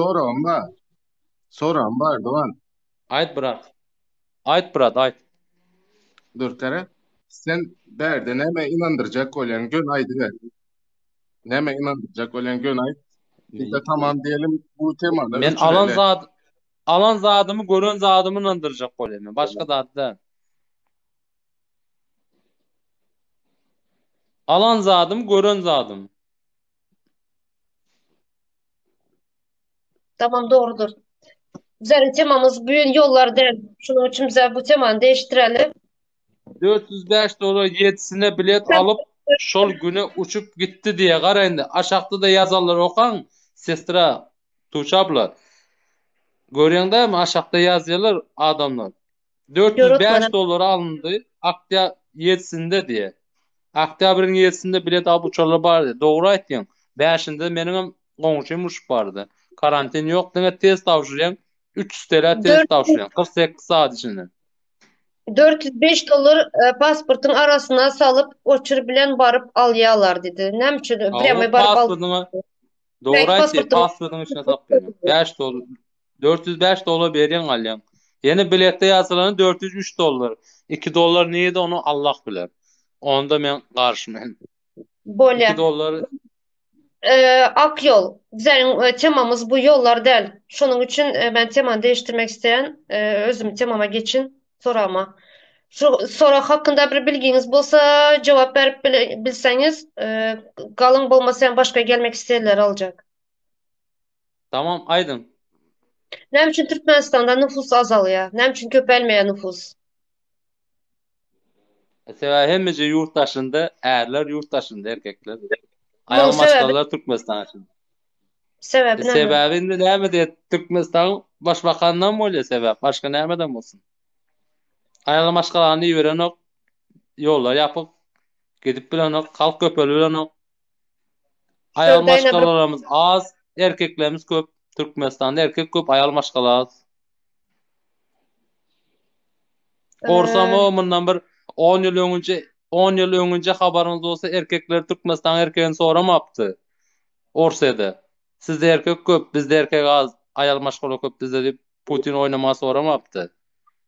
soram bar Doğan. Aýt brat. Aýt. Dur kara. Sen berde näme inandyrjak bolan gün aýdy. Näme inandyrjak bolan gün aýt. Biz de tamam diyelim bu temada. Men alan zadymy gören zadymy inandyrjak bolam. Başga zat da. Alan zadym, gören zadym. Tamam doğrudur. Bizlerin temamız bugün yollar değil. Şunun için bize bu temanı değiştirelim. $405 7'sine bilet alıp şol güne uçup gitti diye garaýyndy. Aşakda da yazarlar okan sestra Tuğçe abla. Görýäňdämi aşakda ýazýarlar adamlar. $405 alındı. Aktya 7'sinde diye. Oktýabryň 7'sinde bilet alıp uçarlar bardy. Dogry aýtdyň. 5'inde menim goňşym uçup bardy. Karantin ýok diňe test tawşyrýan. 300 TL test tawşyrýan 48 saat içinde. $405 pasportun arasına salıp oçur bilen barıp alýarlar dedi. Näme üçin bireme barıp al. Dogry aýtdy. Pasportyň içine tapýar. $5 $405 berýän alýan. Ýene biletde ýazylan $403. $2 näde onu Allah biler. Onda men garşymyn. Böyle. $2 Akyol. Bizlerin temamız bu yollar değil. Şunun için ben temanı değiştirmek isteyen özüm temama geçin sorama. Şu soru hakkında bir bilginiz bolsa cevap verip bilseniz, galın bolmasa başka gelmek isteyenler alacak. Tamam Aydın. Nem için Türkmenistan'da nüfus azalıyor? Nem için köpelmeyen nüfus? Seva hemmece yurttaşında erler yurttaşında erkekler. Bunun sebebi, Ayalmaşkalar Türkmenistan için. sebebi ne mi? Sebebinde näme diye Türkmenistan başbakandan bolýar sebep. Başka nämeden bolsun? Ayalmaşkalarını ýörenok, yollar yapıp gidip bilenok, halk köpeli bilenok. Şöyle bir, Ayalmaşkalarımız az, erkeklerimiz köp. Türkmenistan'da erkek köp, ayalmaşkalar az. Orsam e, o bundan bir 10 ýyl öňünçe 10 ýyl öňünçe habaryňyz bolsa erkekler Türkmenistan erkeğini soramapdy. Orsada. Sizde erkek köp, bizde erkek az, ayalmaşkalar köp bizde dip Putin oynama soramapdy.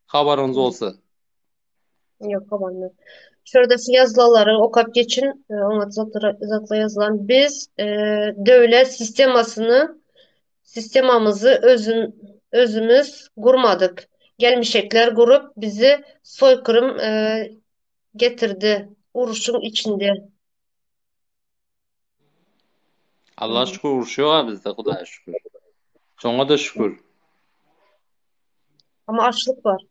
Habaryňyz bolsa. yok aman. Şurada yazıları okap geçin, ona zatla yazılan. Biz devlet sistemamızı özümüz kurmadık. Gelmişekler kurup bizi soykırım getirdi. Uruşun içinde. Allah şükür urşuyor bizde Hudaýa şükür. Şoňa da şükür. Ama açlık var,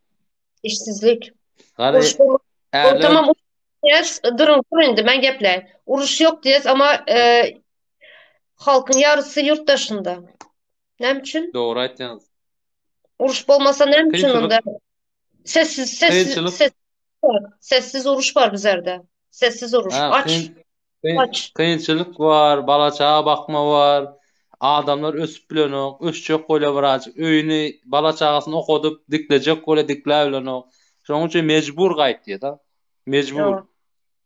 işsizlik. Gary Uruş yok. erler Tamam, uruş diyez, durun indi, ben gepleýin. Uruş yok diyez ama halkın yarısı yurt dışında. Ne için? dogry aýtdyňyz. Uruş bolmasa ne için Kynçylyk, onda? Sessiz, sessiz, kynçylyk, sessiz var. Sessiz oruç var bizlerde. Sessiz oruç. ha, Aç, aç. kynçylyk var, bala-çaga bakma var. Adamlar ösüp bilenok, ösçek goýla barajyk, öýüni, bala-çagasyny okudyp diklejek goýla dikläp bilenok. Şoň üçin mejbur gaýtdy da. Mejbur. Ya.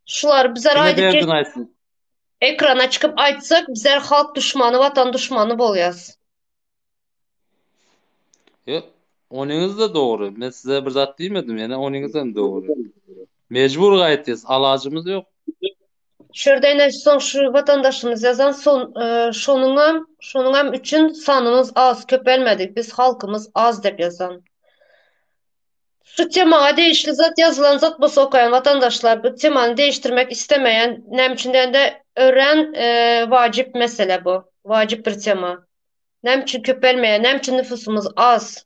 Şular bize Kime aydıp derdin aýtsyn? ekrana çıkıp aytsak bizler halk düşmanı, vatan düşmanı bolyaz. Yo, onuňyz da dogry. Men size bir zat diýmedim, ýene onuňyz da dogry. Mejbur gaýtdys, alajymyz ýok. Şurada yine son şu vatandaşımız yazan şonunam üçün sanımız az, köpelmedik. Biz halkımız az dep yazan. Şu temaya değişli zat yazılan zat bu okuyan vatandaşlar bu temanı değiştirmek istemeyen nem içinden de öğren vacip mesele bu. Vacip bir tema. Nem için köpelmeyen, nem için nüfusumuz az.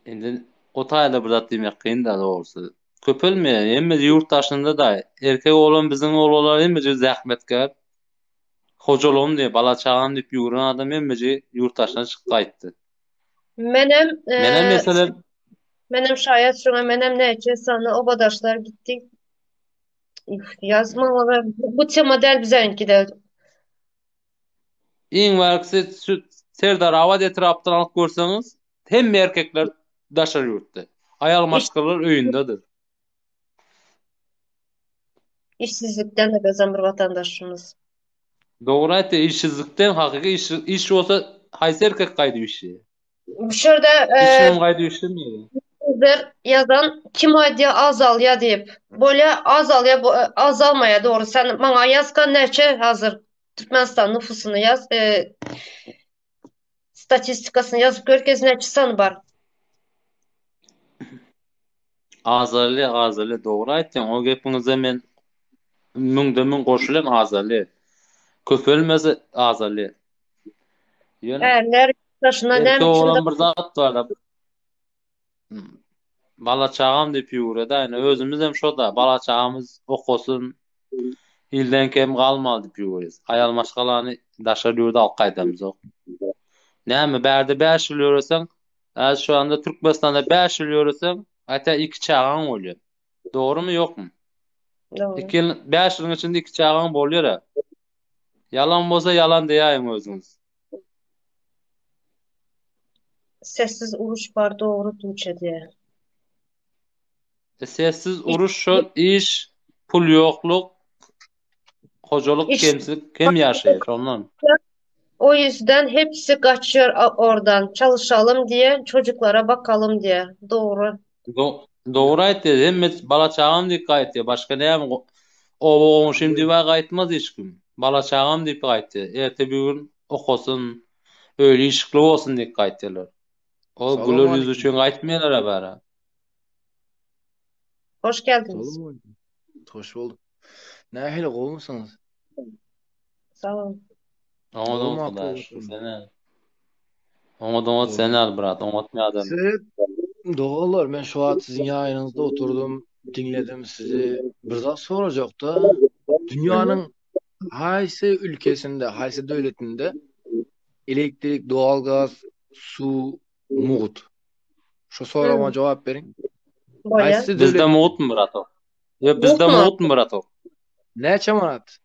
Indi o taýda bir zat diýmek kyn da dogrusu. Köpelmeýän, emme ýurtdaşynda da erkek oğlan bizim oğlanlar emme zähmetkär. Hojaloğum diye bala-çagam diýip ýüren adam emme ýurtdaşyna çykyp gaýtdy. Menem Mene mesele menem şayet şuna menem neyce sana obadaşlar gittik. Yazma bu tema del bizeninkide. iň wagty şu Serdar Awad etrapdan alyp görseňiz, hemme erkekler daşar ýurtda. Ayal İş, maşgalar öýündedir. işsizlikten de bezan bir vatandaşımız. Dogry aýtdy, işsizlikden hakyky iş bolsa haýsy erkek gaýdy işi. Şurada Hiç kim gaýdy işlemýär. bizler yazan kim aydiya azalya deyip. Böyle azalya azalmaya doğru. Sen bana yazkan neçe hazır. Türkmenistan nüfusunu yaz. Statistikasını yazıp görkez neçe sanı var. Azaly dogry aýtdyň. O gepiňize men müňde müň goşulan azaly. Köpelmese azaly. Ýöne Erler taşına erkek nem içinde olan bir zat bar da bala-çagam diýip ýüre da, ýene özümüz hem şoda bala-çagymyz okusun, ilden kem galmaly diýip ýüreýiz. Ayal maşgalaryny daşar ýurda alyp gaýdamyz. Näme bärde 5 ýyl ýöreseň, az şu anda Türkmenistanda 5 ýyl ýöreseň, haýta 2 çagaň bolýar. Dogrymy ýokmy? doğru. 2 ýyl 5 ýylyň içinde 2 çagaň bolýar. Yalan bolsa yalan diýäň özüňiz. Sessiz uruş var doğru Tuğçe diye. Sessiz uruş şol iş, pul ýokluk, hojalyk İş, kemsilik kim ýaşaýar ondan? o yüzden hepsi kaçıyor oradan. Çalışalım diye, çocuklara bakalım diye. Doğru. Dogry aýtdy, hemme bala-çagam diýip gaýtdy. Başga näme o şimdi we gaýtmaz hiç kim. Bala-çagam diýip gaýtdy. Erte bir gün okusun, öýle işikli bolsun diýip gaýtdylar. O Salam güler yüzü aleyküm. için aytmayalar bari. Hoş geldiniz. Salam aleyküm. Hoş bulduk. Nähili gowmusunuz? Sağ olun. Ama da Doğru mu arkadaş akıl seni. Ama da seni Doğru. al brat. Unutmayalım. Siz doğrular. Ben şu an sizin yayınınızda oturdum, dinledim sizi. Bir zat soracak da Hı hı. dünyanın haysi ülkesinde, haysi devletinde elektrik, doğalgaz, su, muğut. Şu soruma Hı. cevap verin. Böyle. Haysi Bizde devlet muğut mu brat o? Ya Bulut bizde mu? muğut mu brat o? neçe manat?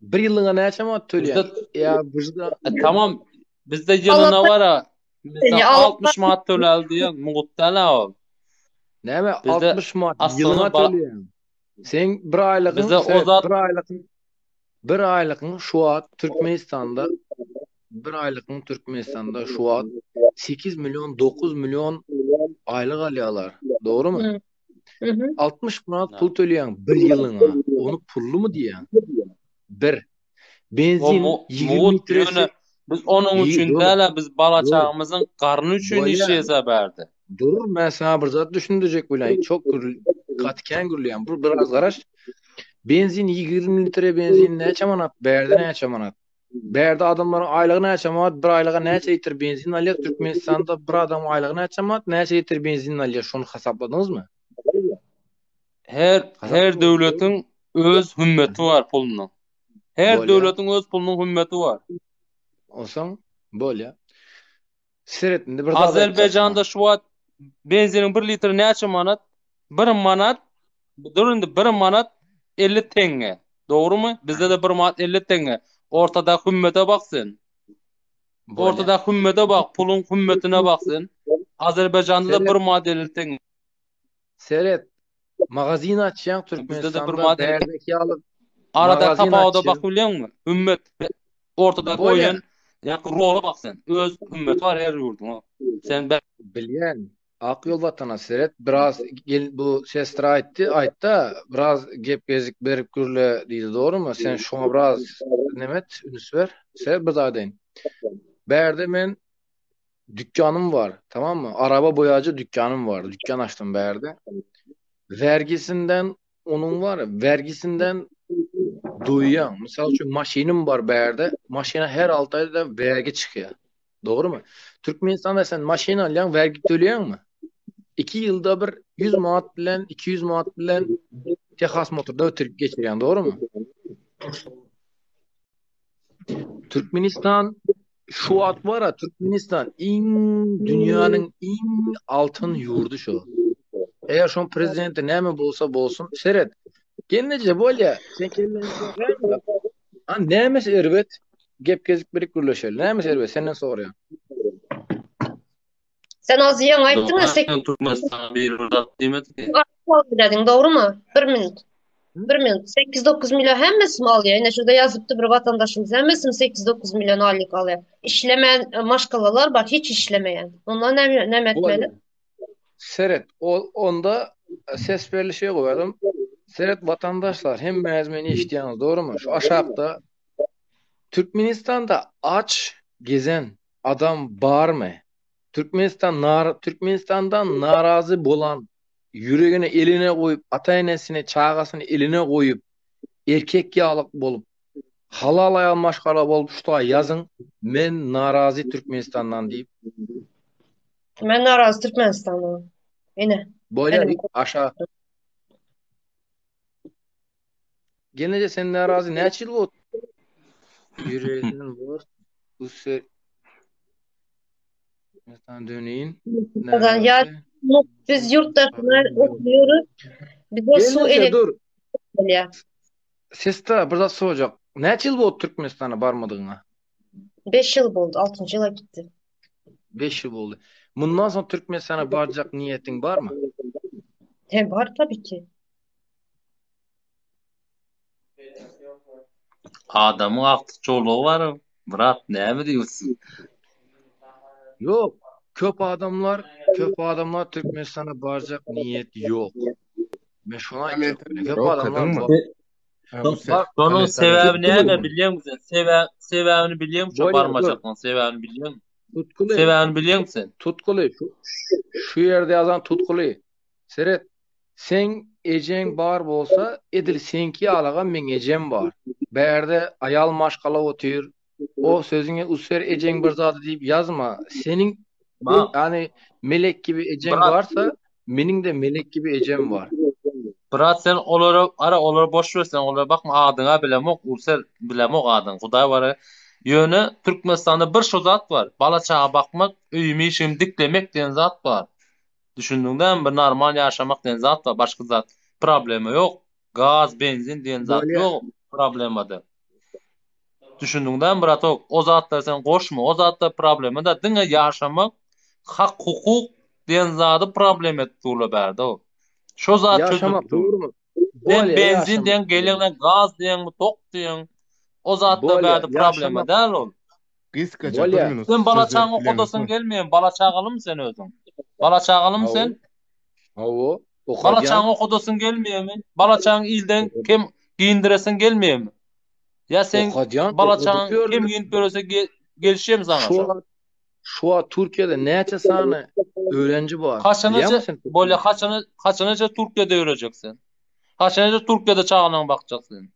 Bir yılına neçe manat Bizde töleyen? Ya bizde tamam. Bizde yılına Allah'tan var ha. Bizde ya Allah'tan 60 manat tölel diye muğut da o. neme Bizde 60 manat aslında yılına töleyen. Sen bir aylığın, bizde o seyret, zat bir aylığın şu an Türkmenistan'da bir aylığın Türkmenistan'da şu an 8 milyon 9 milyon aylık alıyorlar. Doğru mu? Hı. Hı hı. 60 manat pul töleyen bir yılına. Onu pullu mu diyen? Bir. o Benzin 20 muğut litresi. yönü biz onun İyi için dur. değil biz bala Dur. çağımızın karnı için Böyle işleyese berdi. dur ben sana bir zat düşündürecek bilen. Çok katken gürleyen. Bu biraz garaş. Benzin 20 litre benzin neçe manat? Berde neçe manat? Berde adamların aylığı neçe manat? Bir aylığa neçe litre benzin alıyor? Türkmenistan'da bir adam aylığı neçe manat? Neçe litre benzin alıyor? Şunu hesapladınız mı? Her Hesapladınız. devletin öz hümmeti var pulunun. Her Böyle. devletin öz pulunun hümmeti var. Olsan böyle. Seyretinde bir daha da Azerbaycan'da şu an benzinin 1 litre neçe manat? 1 manat durun 1 manat 50 tenge. Doğru mu? Bizde de 1 manat 50 tenge. Ortada hümmete baksın. böyle. Ortada hümmete bak, pulun hümmetine baksın. Azerbaycan'da da 1 Seyret. manat 50 tenge. Seyret. Magazin açacaksın Bizde de 1 Türkmenistan'da manat 50 berdeki alıp arada magazin tapağda açacaksın. bak biliyor musun? Hümmet ortada Böyle. koyun. Ya rola baksın. Öz hümmet var her yurdun. Sen ben Bilyen. Ak yol vatana seyret. Biraz bu sesler aytta biraz gep gezik berip gürle deydi doğru mu? Sen şuna biraz nemet ünüs ver. Seyret bir daha deyin. Berde men dükkanım var. Tamam mı? Araba boyacı dükkanım var. Dükkan açtım Berde. Vergisinden onun var ya, vergisinden duyuyan. Misal şu maşinim var Berde. Maşine her 6 ayda vergi çıkıyor. Doğru mu? Türkmenistan'da sen maşini alyan vergi töleyen mi? 2 yılda bir 100 manat bilen 200 manat bilen Texas motorda ötürüp geçiriyen doğru mu? Türkmenistan şu at var ya Türkmenistan dünyanın en altın yurdu şu. Eğer şu prezidenti ne mi bolsa bolsun seyret. Kendince böyle sen kendince verme. Ha ne mi servet? Gep gezip birik gürleşelim. Ne mi servet? Senden soruyor. Sen az yiyen ayıptın ya Türkmenistan'a bir fırsat demedi ki. dedin doğru mu? Bir minut. 8-9 milyon hemmesi mi alıyor? Yine şurada yazıptı bir vatandaşımız. Hemmesi mi 8-9 milyon aylık alıyor? İşlemeyen maşkalalar var. Hiç işlemeyen. Onlar ne etmeli? Böyle. Seyret. Onda ses belli şey koyalım. Seyret vatandaşlar hem mezmeni işleyen doğru mu? Şu aşağıda Türkmenistan'da aç gezen adam var mı? Türkmenistan'dan narazı bolan yüreğine eline koyup ata-enesine çağasını eline koyup erkek yağlık bolup halal ayal maşkala bolup şuta yazın men narazı Türkmenistan'dan deyip Ben narazı Türkmenistan'dan. Yine. böyle Elim. aşağı gelince sen narazı ne açıl o yüreğinin var bu se mesela döneyim Ya narazı biz yurtta okuyoruz. Bize su gelince elektrik dur geliyor. sesler burada soracak ne açıl bu Türkmenistan'a varmadığına 5 yıl oldu. 6. yıla gitti. 5 yıl oldu. Bundan sonra Türkmenistan'a varacak niyetin var mı? Var tabii ki. Adamın aklı çoluğu var. Bırak ne mi diyorsun? Yok. Köp adamlar Türkmenistan'a varacak niyet yok. Ben şuna aytıyorum. Köp adamlar var. Onun sebebini ne biliyor musun? Sebebini biliyor musun? Böyle Barmacak'ın sebebini biliyor musun? Tutkulu. Sebäbini bilýär misin? Tutkulu. Şu yerde yazan tutkulu. Seret, sen ejeň bar bolsa, edil senki alaga men ejem bar. Berde ayal maşgala otyr. O sözüňe usser ejeň bir zady diýip yazma. Senin yani melek gibi ejeň Bırak. barsa, mening de melek gibi ejem var. Bırak sen olara boş versen, olara bakma, adyňa bilemok, ulser bilemok adyň. Hudaý bara. Ýöne Türkmenistanda bir şu zat var. Bala çağa bakmak, öýümi işim diklemek diýen zat var. Düşündüňden bir normal ýaşamak diýen zat var, başga zat problemi ýok. Gaz, benzin diýen zat Böyle- ýok problemada. Düşündüňden bir atok, o zatlar sen goşma, o zatlar problemi da diňe ýaşamak, hak, hukuk diýen zady problem etdirle berdi o. Şo zat Yaşamak çözüldü. doğru mu? Ben Böyle benzin yaşamak. diýen, gelenle gaz diýen, tok diýen, o zatlar Böyle berdi problemi yaşamak. däl ol. Kıskaca Bolya. bir minut Sen bala söz çağın verip okudasın bilemezsin. gelmeyen, bala çağılı mı sen özün? Bala çağılı mı Awo. sen? Awo. Bala çağın okudasın gelmeyen mi? Bala çağın ilden kim giyindiresin gelmeyen mi? Ya sen bala çağın kim giyinip görürse gelişeyim sana. Şu an Türkiye'de näçe sany öğrenci var? Kaçıncı Türkiye'de yürüyeceksin? Kaçıncı Türkiye'de çağına bakacaksın?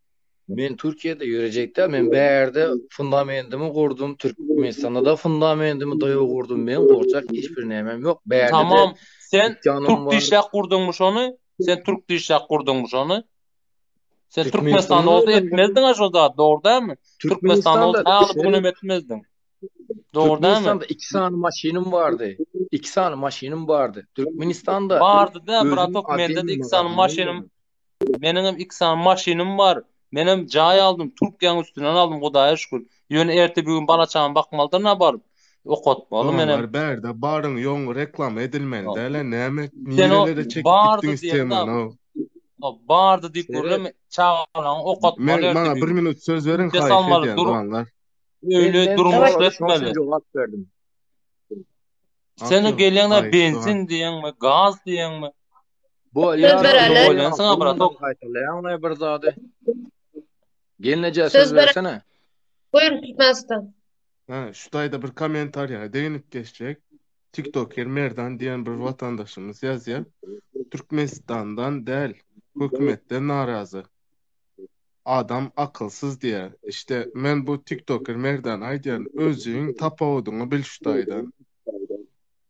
Men Türkiye'de yürüyecekte, men bäerde fundamentimi kurdum. Türkmenistan'da da fundamentimi dayaw kurdum. Men gorçak hiçbir nämem yok. Bäerde tamam. Sen Türk dişlek kurdunmuş onu. Sen Türkmenistan'da olsa etmezdin aşo zat. Doğru değil mi? Türkmenistan'da olsa alıp bunu etmezdin. Doğru değil mi? Türkmenistan'da 2 tane maşinim vardı. 2 tane maşinim vardı. Türkmenistan'da vardı da bratok mende de 2 tane maşinim. Benim 2 tane maşinim var. Benim cay aldım. Türkiye'nin üstünden aldım. Hudaýa şükür. Ýöne erti bugün bala çağın bakmalydyr na barıp. Okotmaly menem. Berde barın ýoň reklam edilmeli däle näme Sen o nirelere çekip bardy gitdiň istemän o. Bardy diýip görlem çağılan okotmaly erti Bana bugün. 1 minut söz verin Kes haýy almaly, edýän dur. doganlar. Öyle durum işletmeli. Cevap verdim. Sen Hakyl, gelýäňde haýy, benzin diýenmi, gaz diýenmi? Bu Söz bereli. Bolan sana bratok. Haytalaýan bir zady. Gelneje Söz söz bereli. versene. Buyurun Türkmenistan. Ha, şudaýda bir kommentarýa değinip geçecek. TikToker Merdan diýen bir vatandaşymız ýazýar. Türkmenistan'dan däl, hökümetden narazy. Adam akılsız diye. İşte men bu TikToker Merdan aýdýan özüň tapawydyňy bil şudaýdan.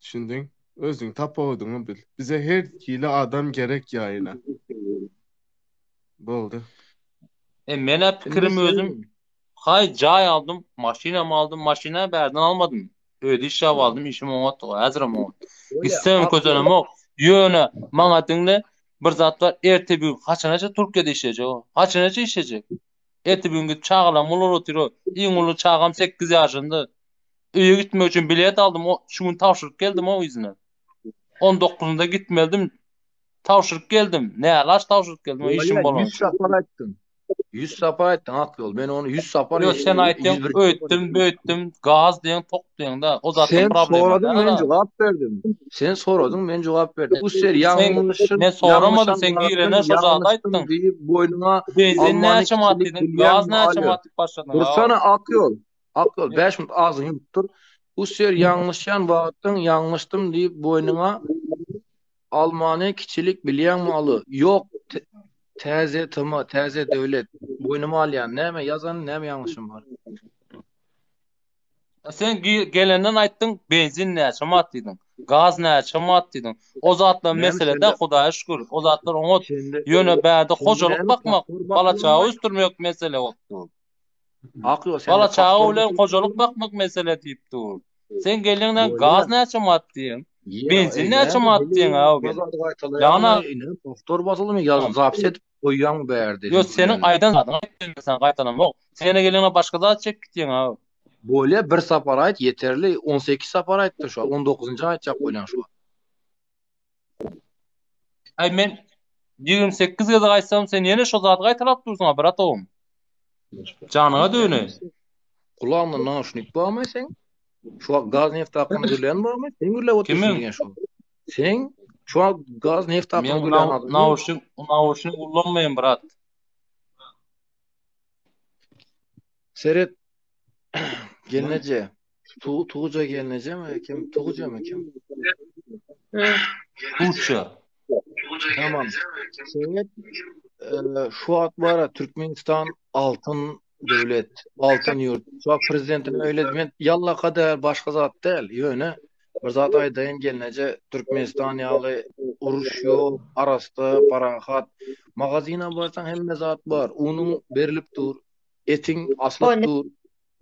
Düşündiň? Özüň tapawydyňy bil. Bize her kili adam gerek ýaýyna. Boldy. Men pikirim özüm. Hay cay aldım, maşinamı aldım, maşina berden almadım. Ödüş aldım, işim olmadı. Hazırım o. İstemem közenem o. Yöne, maňa diňle bir zat var. Erti bugün kaçanaça Türkiye'de işleyecek o. Kaçanaça işleyecek. Erti bugün çağılan olur otiro. İň uly çağam 8 ýaşynda. Öýe gitmek üçin bilet aldım. O şunu tawşyryp geldim o izine. 19-unda gitmeldim. Tawşyryp geldim. Nälaş tawşyryp geldim. O işim bolan. 100 sapar ettin. 100 sapar ettin Akyol. Ben onu 100 sapar Yok sen aýtdyň, öýtdim, gaz diýen, tok diýen da. O zatın sen problemi. soradın ben cevap verdim. Sen soradın ben cevap verdim. Bu ser yanlışın. Ben soramadım sen girene şu zat aýtdyň. Deyip boynuna Benzin näçe atdyň, gaz näçe atdyk başladyň. Dursana Akyol. Akyol 5 minut ağzını yuttur. Bu ser yanlışyan wagtyň yanlışdym deyip boynuna Almanya kiçilik bilýän maly. Yok täze tama, täze döwlet. Boynuma alýan näme yazan, näme ýanlışym bar. Sen gelenden aýtdyň, benzin näçe atdyň, gaz näçe atdyň. O zatlar meselede Hudaýa şükür. O zatlar oňa ýöne bäde hojalyk bakmak, bala çağı üstürmek mesele boldy. Akyol sen Bala çağı bilen hojalyk bakmak mesele diýipdir. Sen gelenden gaz näçe atdyň? Benzin näçe atdyň abi? Ýana doktor basylmy ýazıp zapis edip goýýan berdi. Yo senin aýdan adyň sen gaýtanam. Sene gelene başga zat çek gitýän abi. Böyle bir sapar ayet yeterli. 18 sapar ayettir şu an. 19. ayet yap koyan şu an. Ay men 28 ýylda gaýsam sen ýene şo zaty gaýtalap dursun bratom. Janyňa döne. Kulağımda naşnik barmy sen? Şu an gaz neft hakkını bilen barmy? Sen gürle otursun diýen şu an. Sen şu an gaz neft hakkını bilen adam. Nauşyň ullanmaýyn brat. Seret gelneje Tuğca gelince mi? Kim? Tuğca mı kim? Hı. Tuğça. Tamam. Seyret, şu at var ya, Türkmenistan altın devlet, altın yurt. Şu an prezidentin öyle demen yalla kadar başka zat değil. Yöne bir zat aydayın gelince Türkmenistan yalı uruş yok, arasta, parahat. Magazina barsan hemme zat var. Unun berilip dur. Etin asılıp Böyle. dur.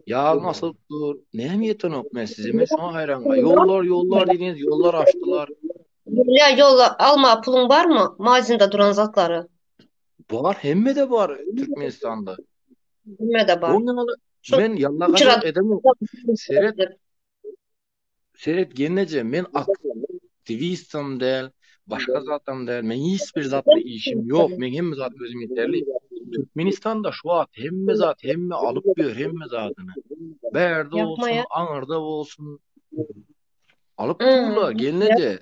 Yağın asılıp dur. Ne emniyetin yok men size? Men şuna hayranга. Yollar dediğiniz yollar açtılar. Böyle yol alma pulun var mı? Magazinde duran zatları. Var, hemme de var Türkmenistan'da. Bilme de var. Onları Şu men yalla kadar uçurad- edemem. Seret genece men aktivistim değil, başka zatam değil. Men hiçbir zatla işim yok. Men hemme zat özüm yeterli. Türkmenistan'da şu an hemme zat hemme alıp bir hemme zatını. Berde Yapma olsun, ya. Anarda olsun. Alıp Hmm. durlar gelince.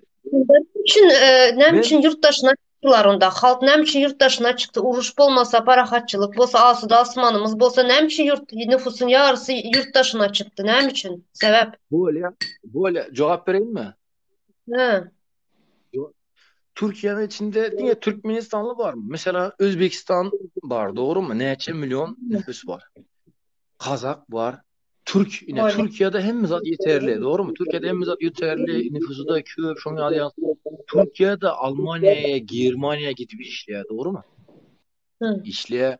Ne Men için yurt dışına çıktılar onda? Halk ne için yurt dışına çıktı? Uruş bolmasa, parahatçılık bolsa, asuda asmanımız bolsa ne için nüfusun yarısı yurt dışına çıktı? Ne için? Sebep? böyle cevap vereyim mi? He. Türkiye'nin içinde niye Türkmenistanlı var mı? Mesela Özbekistan var, doğru mu? Neçe milyon nüfus var. Kazak var. Yine Böyle. Türkiye'de hem zat yeterli, doğru mu? Türkiye'de hem zat yeterli, nüfusu da köp, şunu alıyor. Türkiye'de Almanya'ya, Germanya'ya gidip işliyor, doğru mu? Hı. İşliyor.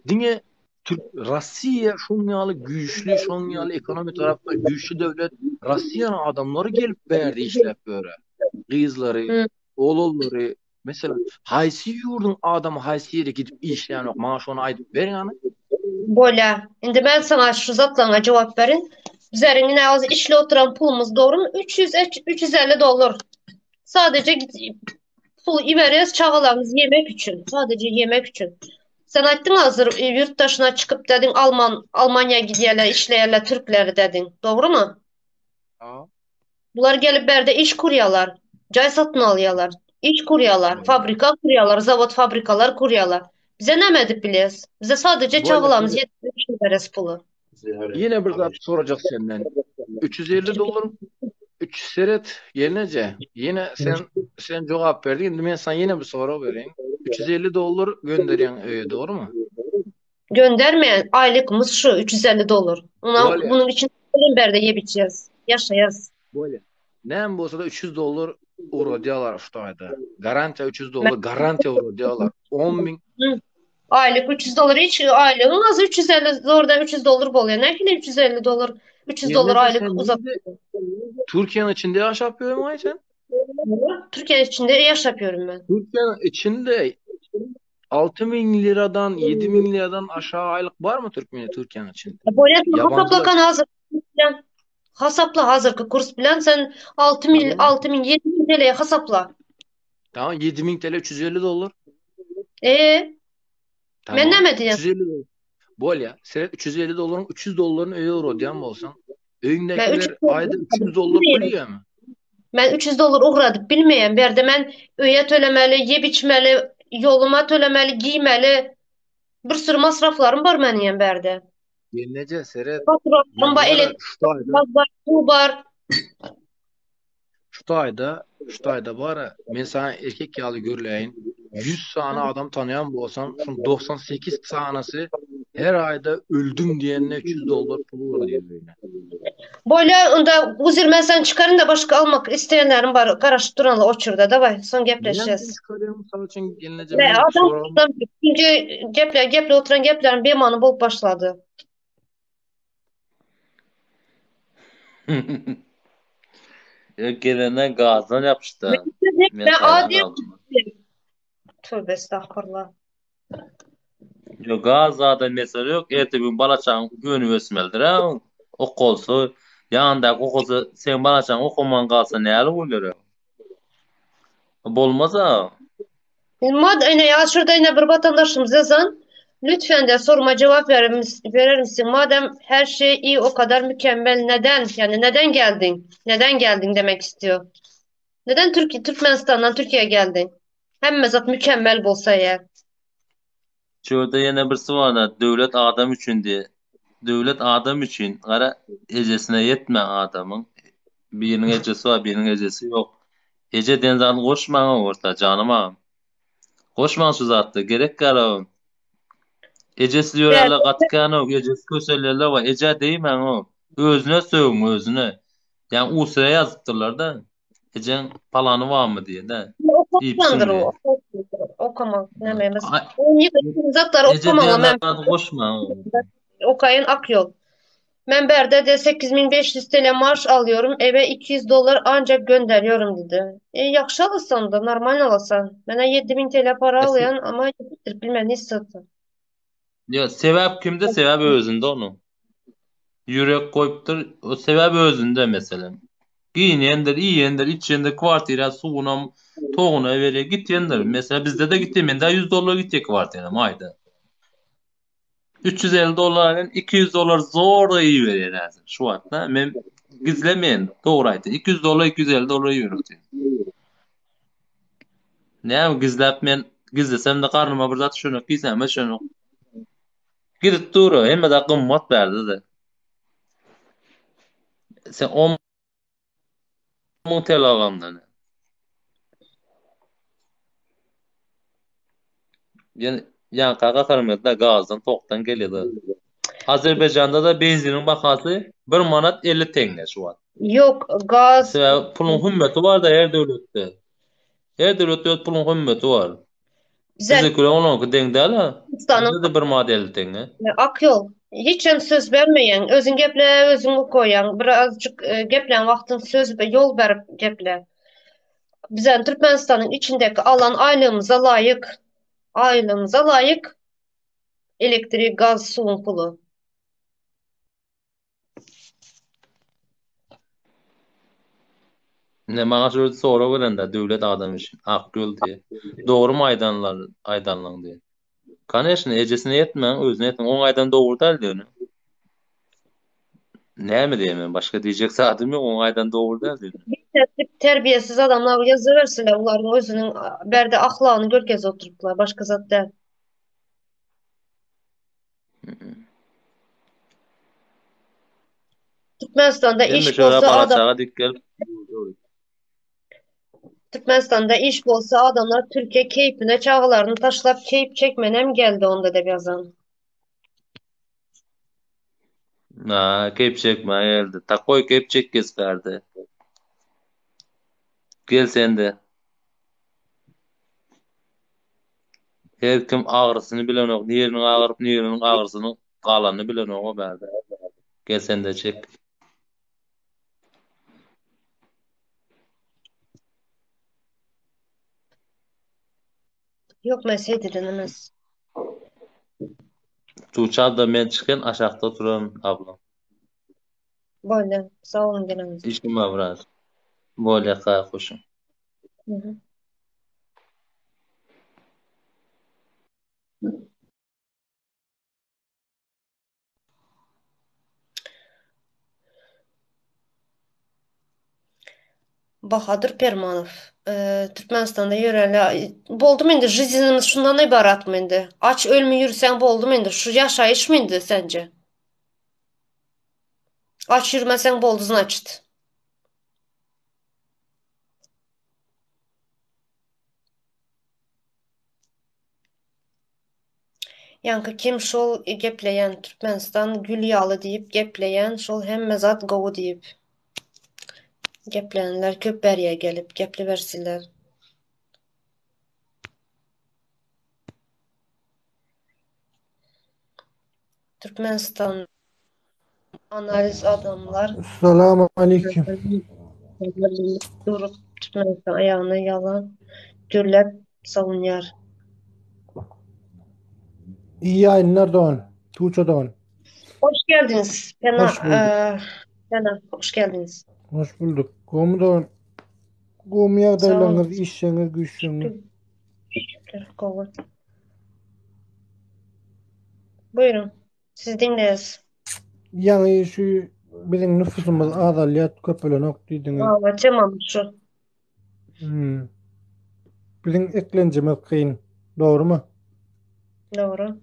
Niye Rusya şunyalı güçlü, şunyalı ekonomi tarafta güçlü devlet, Rusya'nın adamları gelip verdi işlep böyle. Kızları, Hı. oğulları, mesela haysi yurdun adamı haysi yere gidip işleyen yok. Maaş ona aydıp ver yani. Böyle. Şimdi ben sana şu zatlarına cevap verin. Üzerin yine az işle oturan pulumuz doğru mu? 350 dolar. Sadece pul veririz çağalarımız yemek için. Sadece yemek için. Sen ayttın hazır yurt dışına çıkıp dedin Almanya gidiyorlar, işleyerler Türkleri dedin. Doğru mu? Aa, Bunlar gelip berde iş kuruyorlar. Cay satın alıyorlar. İş kuruyorlar. böyle. Fabrika kuruyorlar. Zavod fabrikalar kuruyorlar. Bize ne edip biliyoruz? Bize sadece Böyle çağalarımız yetmiş veririz pulu. yine bir zat soracak senden. 350 dolar 3 seret gelince yine sen cevap verdin. Şimdi ben sana yine bir soru vereyim. 350 dolar gönderiyorsun, doğru mu? Göndermeyen aylıkımız şu 350 dolar. Böyle. Bunun için berde yiyeceğiz. Yaşayacağız. Böyle. Ne olsa da 300 dolar euro diyorlar şu ayda. Garanti 300 dolar garanti euro diyorlar. 10 bin. Hı. Aylık 300 dolar hiç aylığın az 350 oradan 300 dolar buluyor. Ne ki 350 dolar 300 dolar Yenece aylık sen uzak. Türkiye'nin içinde yaş yapıyor mu sen? Türkiye içinde yaş yapıyorum ben. Türkiye'nin içinde 6 bin liradan 7 bin liradan aşağı aylık var mı Türkiye'nin içinde? Böyle hesapla Yabancılar. kan hazır bilen hesapla hazırki kurs bilen sen 6 bin 7 bin TL'ye hesapla. Tamam 7 bin TL 350 dolar. Ben Tamam. ne diyeyim? 350 dolar. Bol ya. Seyret 350 doların 300 doların euro diyen olsan. Ben Öğündekiler 300 ayda 300 dolar buluyor mu? Ben 300 dolar uğradıp bilmeyen bir yerde ben öye tölemeli, yeb içmeli, yoluma tölemeli, giymeli bir sürü masraflarım var benim bir yerde. Gelince Seyret Faturalarım ben var, bu ara elektrik var, su var. şu ayda bu ara ben sana erkek yağlı görüleyin. 100 tane adam tanıyan bu olsam şunun 98 tanesi her ayda öldüm diyenine 300 dolar pulu var diyor böyle. Böyle onda uzirmezsen çıkarın da başka almak isteyenlerim var. Karışık duranla oçurda da var. Son Ben gepleşeceğiz. çıkarıyorum sana için gelince Ve ben adam sorarım. çünkü geple oturan geplerin bir manı bol başladı. Gelene gazdan yapıştı. Ben Ben hayran adi kaldım. tövbe estağfurullah. Yok gazada mesele yok. Ertebün balaçan yönü ösmeldir ha. Okulsu. Yanında okulsu sen balaçan okuman kalsa ne alı olur? Bolmaz ha. Yine ya şurada yine bir vatandaşımız yazan. Lütfen de soruma cevap verir misin? Madem her şey iyi o kadar mükemmel neden? Yani neden geldin? Neden geldin demek istiyor. Neden Türkmenistan'dan Türkiye'ye geldin? Hem mezat mükemmel olsa eğer. Şurada yine birisi var da devlet adam üçündü. Döwlet adam üçin gara ejesine yetme adamın. Birinin ejesi var, birinin ejesi yok. Ece denzan koşmaň orta canım ağam. Koşmaň şu zatda gerek garabym. Ejesi Bäli, ýöreler gatykany, ejesi kösellerler we eje diýmän o. Özüne söwüň özüne. Yani usra yazıptırlar da. Ejen palany barmy diýe de. okumandır İpsin diye. o. Okumak nememiz. Ay, O yıkıntı zatlar Ece okumalı diýen men zat koşmaň. okayın ak yol. Ben berde de 8500 TL maaş alıyorum. Eve 200 dolar ancak gönderiyorum dedi. Yakşı alasan da normal alasan. Bana 7000 TL para alayan ama yetiştir bilmeni istedim. Ya sebäp kimde? Sebäp özünde onun. Yürek koyuptur. O sebäp özünde mesela. Giyinendir, iyiyendir, içendir, kwartira, suwuna, toğuna vere gityendir. Mesela bizde de gitti. Mende 100 dolar gitecek kwartira ayda. 350 dolarla 200 dolar zor iyi verir hazır. Şu hatta men gizlemeyin. Doğru aydı. 200 dolar 250 dolar yürütün. Ne gizlep men gizlesem de karnıma bir zat şunu giysem şunu. Gidip duru hem de kımmat verdi de. Sen 10 mun TL alandan. Yani kaka karmada gazdan toktan geliyor. Azerbaycan'da da benzinin bakası 1 manat 50 tenge şu an. Yok gaz Mesela pulun hümmeti var da her devlette. Her devlette pulun hümmeti var. güzel Bize göre onun denk değil ha. Pakistan'ın Bizde de 1 manat 50 tenge. ak yol. Hiç söz vermeyen, özün geple özün koyan, birazcık geplen vaktin söz ve yol verip geple. Bize Türkmenistan'ın içindeki alan aylığımıza layık elektrik, gaz, suyun pulu. Ne bana şöyle soru veren de devlet adam için. Akgül diye. Doğru mu aydanlan diye. Kanešne, ecesine yetmeyen, özüne yetmeyen. 10 aydan doğru değil diyor. Ne mi diyeyim? Başka diyecek saatim yok. 10 aydan doğru değil diyor. Terbiyesiz adamlar yazıversinler onların özünün berde ahlakını görkez oturuplar. Başka zat değil. Türkmenistan'da Ben de iş şöyle bolsa adam balaçağa dik gelip Türkmenistan'da iş bolsa adamlar Türkiye keyfine çağlarını taşlap keyif çekmenem geldi onda da yazan. ha, kepçek mi geldi. Takoy kepçek kesperdi. Gel sen de. Her kim ağrısını bilen ok. Niyerinin ağrıp niyerinin ağrısını kalanını bilen ok o berdi. Gel sen de çek. Yok mesele denemez. Tuğçal da men çıkın aşağıda oturan ablam. Böyle sağ olun denemez. İşim var biraz. Böyle kay hoşum. Hı hı. Bahadır Permanov. Türkmenistan'da yöreli. Boldum indi. Жизнimiz şundan ibarat mı indi? Aç ölmü yürüsen boldum indi. Şu yaşayış mı indi sence? Aç yürümesen boldu значит. Yankı kim şol gepleyen Türkmenistan gül yalı deyip gepleyen şol hem mezat govu deyip geplenenler köp beriye gelip gepli versiler. Türkmenistan analiz adamlar Selamun aleyküm. durup Türkmenistan ayağına yalan gürlep savunyar. İyi yayınlar Doğan. Tuğçe Doğan. Hoş geldiniz. Hoş bulduk. Hoş geldiniz. Hoş bulduk. Gomu Doğan. Gomu yağdaylarınız, işleriniz, güçleriniz. Şükür, kovur. Buyurun. Siz dinleyiz. Yani şu bizim nüfusumuz azaliyat köpelen ok dediniz. Tamam şu. Bizim eklencemiz kıyın. Doğru mu? Doğru.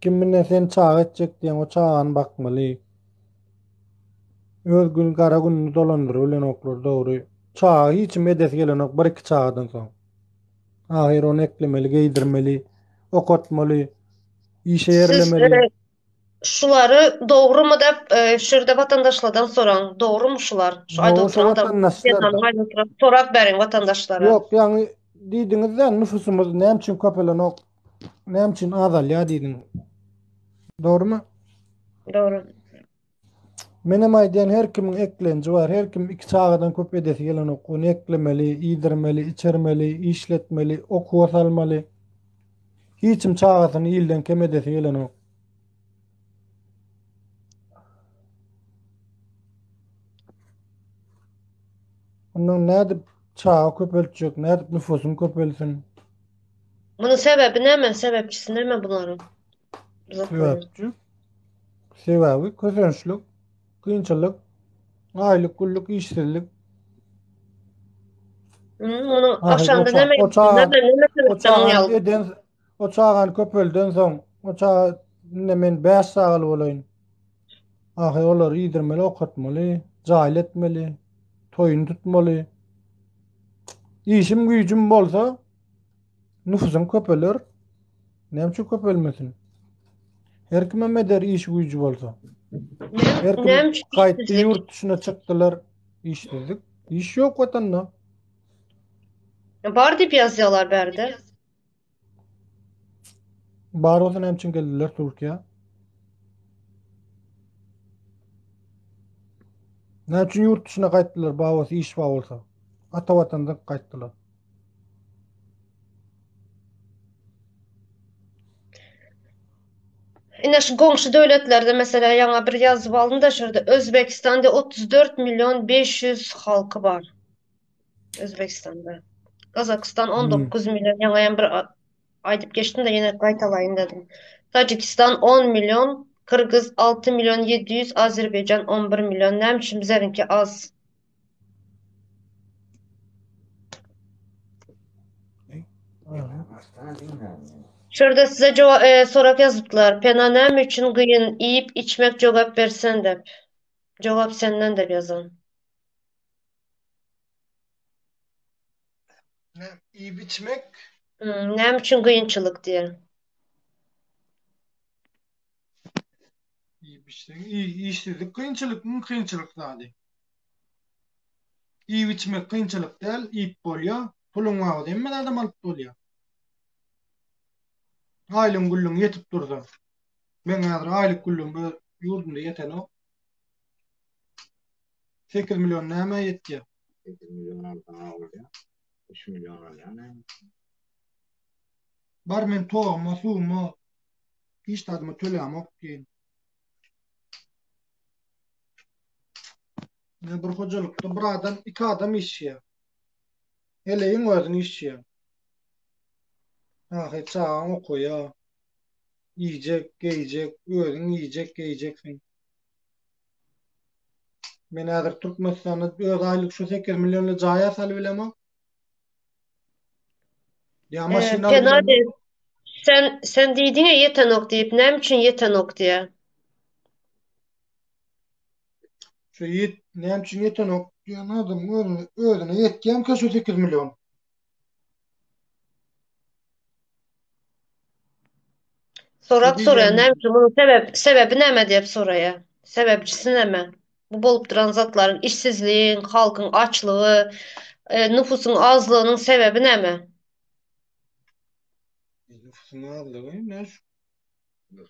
Kimine sen çağa edecek diyen o çağan bakmalı. Öz gün kara gününü dolandır ölen oklar doğru. Çağı hiç medes gelen ok bir iki çağdan son. Ahir onu eklemeli, giydirmeli, okutmalı, işe Siz yerlemeli. şuları doğru mu dep şurada vatandaşlardan soran. Doğru mu şular? Şu ayda O oturan adam. vatandaşlar da. Ayda oturan. Sorak berin vatandaşlara. Yok yani dediniz ya nüfusumuz ne için köpelen ok, ne için azal ya dedin. Doğru mu? Doğru. Menem aydayan her kimin eklenci var. Her kim iki çağdan köp edesi gelen ok. Onu eklemeli, iyidirmeli, içermeli, işletmeli, okuva salmalı. Hiçim çağasını ilden kem edesi gelen ok. Ondan ne edip çağı köpeltecek, ne edip nüfusun köpelsin. Bunun sebebi ne mi? Sebepçisi ne mi bunların? Uzak koyun. Sebepçi, sebebi, kısınçlık, kıyınçılık, aylık, kulluk, işsizlik. Onu Ahir aşağında ne mi? o Ne çağın, mi? Ne mi o sebepten onu çağın yaldı? eden, o çağın köpelden son, o çağın ne men beş sağıl olayın. Ahir olar iyidirmeli, okutmalı, cahil etmeli, toyun tutmalı. İşim gücüm bolsa nüfusun köpelir. Ne için köpelmesin? Her kime meder iş gücü bolsa. Her kim Ne kayıtlı işsizlik? yurt dışına çıktılar işsizlik. İş yok vatanda. Var dip yazıyorlar berde. Bar olsun hem için geldiler Türkiye. Ne için yurt dışına kayıttılar bağlısı iş bağ olsa. Ata vatandan kayıttılar. Yine şu komşu devletlerde mesela yana bir yazıp alın da şurada Özbekistan'da 34 milyon 500 halkı var. Özbekistan'da. Kazakistan Hmm. 19 milyon. Yana yan bir aydıp geçtim de yine kayıtalayın dedim. Tacikistan 10 milyon. Kırgız 6 milyon 700. Azerbaycan 11 milyon. Ne için bizlerinki az. Şurada size sorak yazıptılar. Pena ne için kıyın yiyip içmek cevap versen de. Cevap senden de yazan. Ne iyi biçmek, Ne için kıyınçılık diye. iyi biçmek, iyi işsizlik, kıyınçılık mı kıyınçılık zaten. İyi biçmek kıyınçılık değil, iyi bolya. Pulun var değil mi adam alıp bolya. Aylın gullun yetip dursa. Ben hazır aylık gullun böyle yurdumda yeten o. 8 milyon neme yetti. 8 milyon aldan oluyor. 3 milyon oluyor. Ne? Bar men toğma, suğma, hiç tadıma tölem ok ki. Ne bir hocalıkta bir adam, iki adam işçiye. Eleyin özünü işçiye. Ah, çağın okuya. Yiyecek, giyecek, özün yiyecek, giyeceksin. Men hazır Türkmenistan'da öz aylık şu 8 milyonlu caya salbilema. Ya maşin Pena albilema. de sen dedin ya yetenok deyip ne için yetenok diye. Şu ne için yeten ok diyen adam özüne yetken ka şu 8 milyon. Şu Sorak soruyor ne diyeceğim için bunun sebebi ne mi deyip soraya. Sebepçisi ne mi? Bu bolup duran zatların işsizliğin, halkın açlığı, nüfusun azlığının sebebi ne mi? nüfusunu aldı. Ne şu?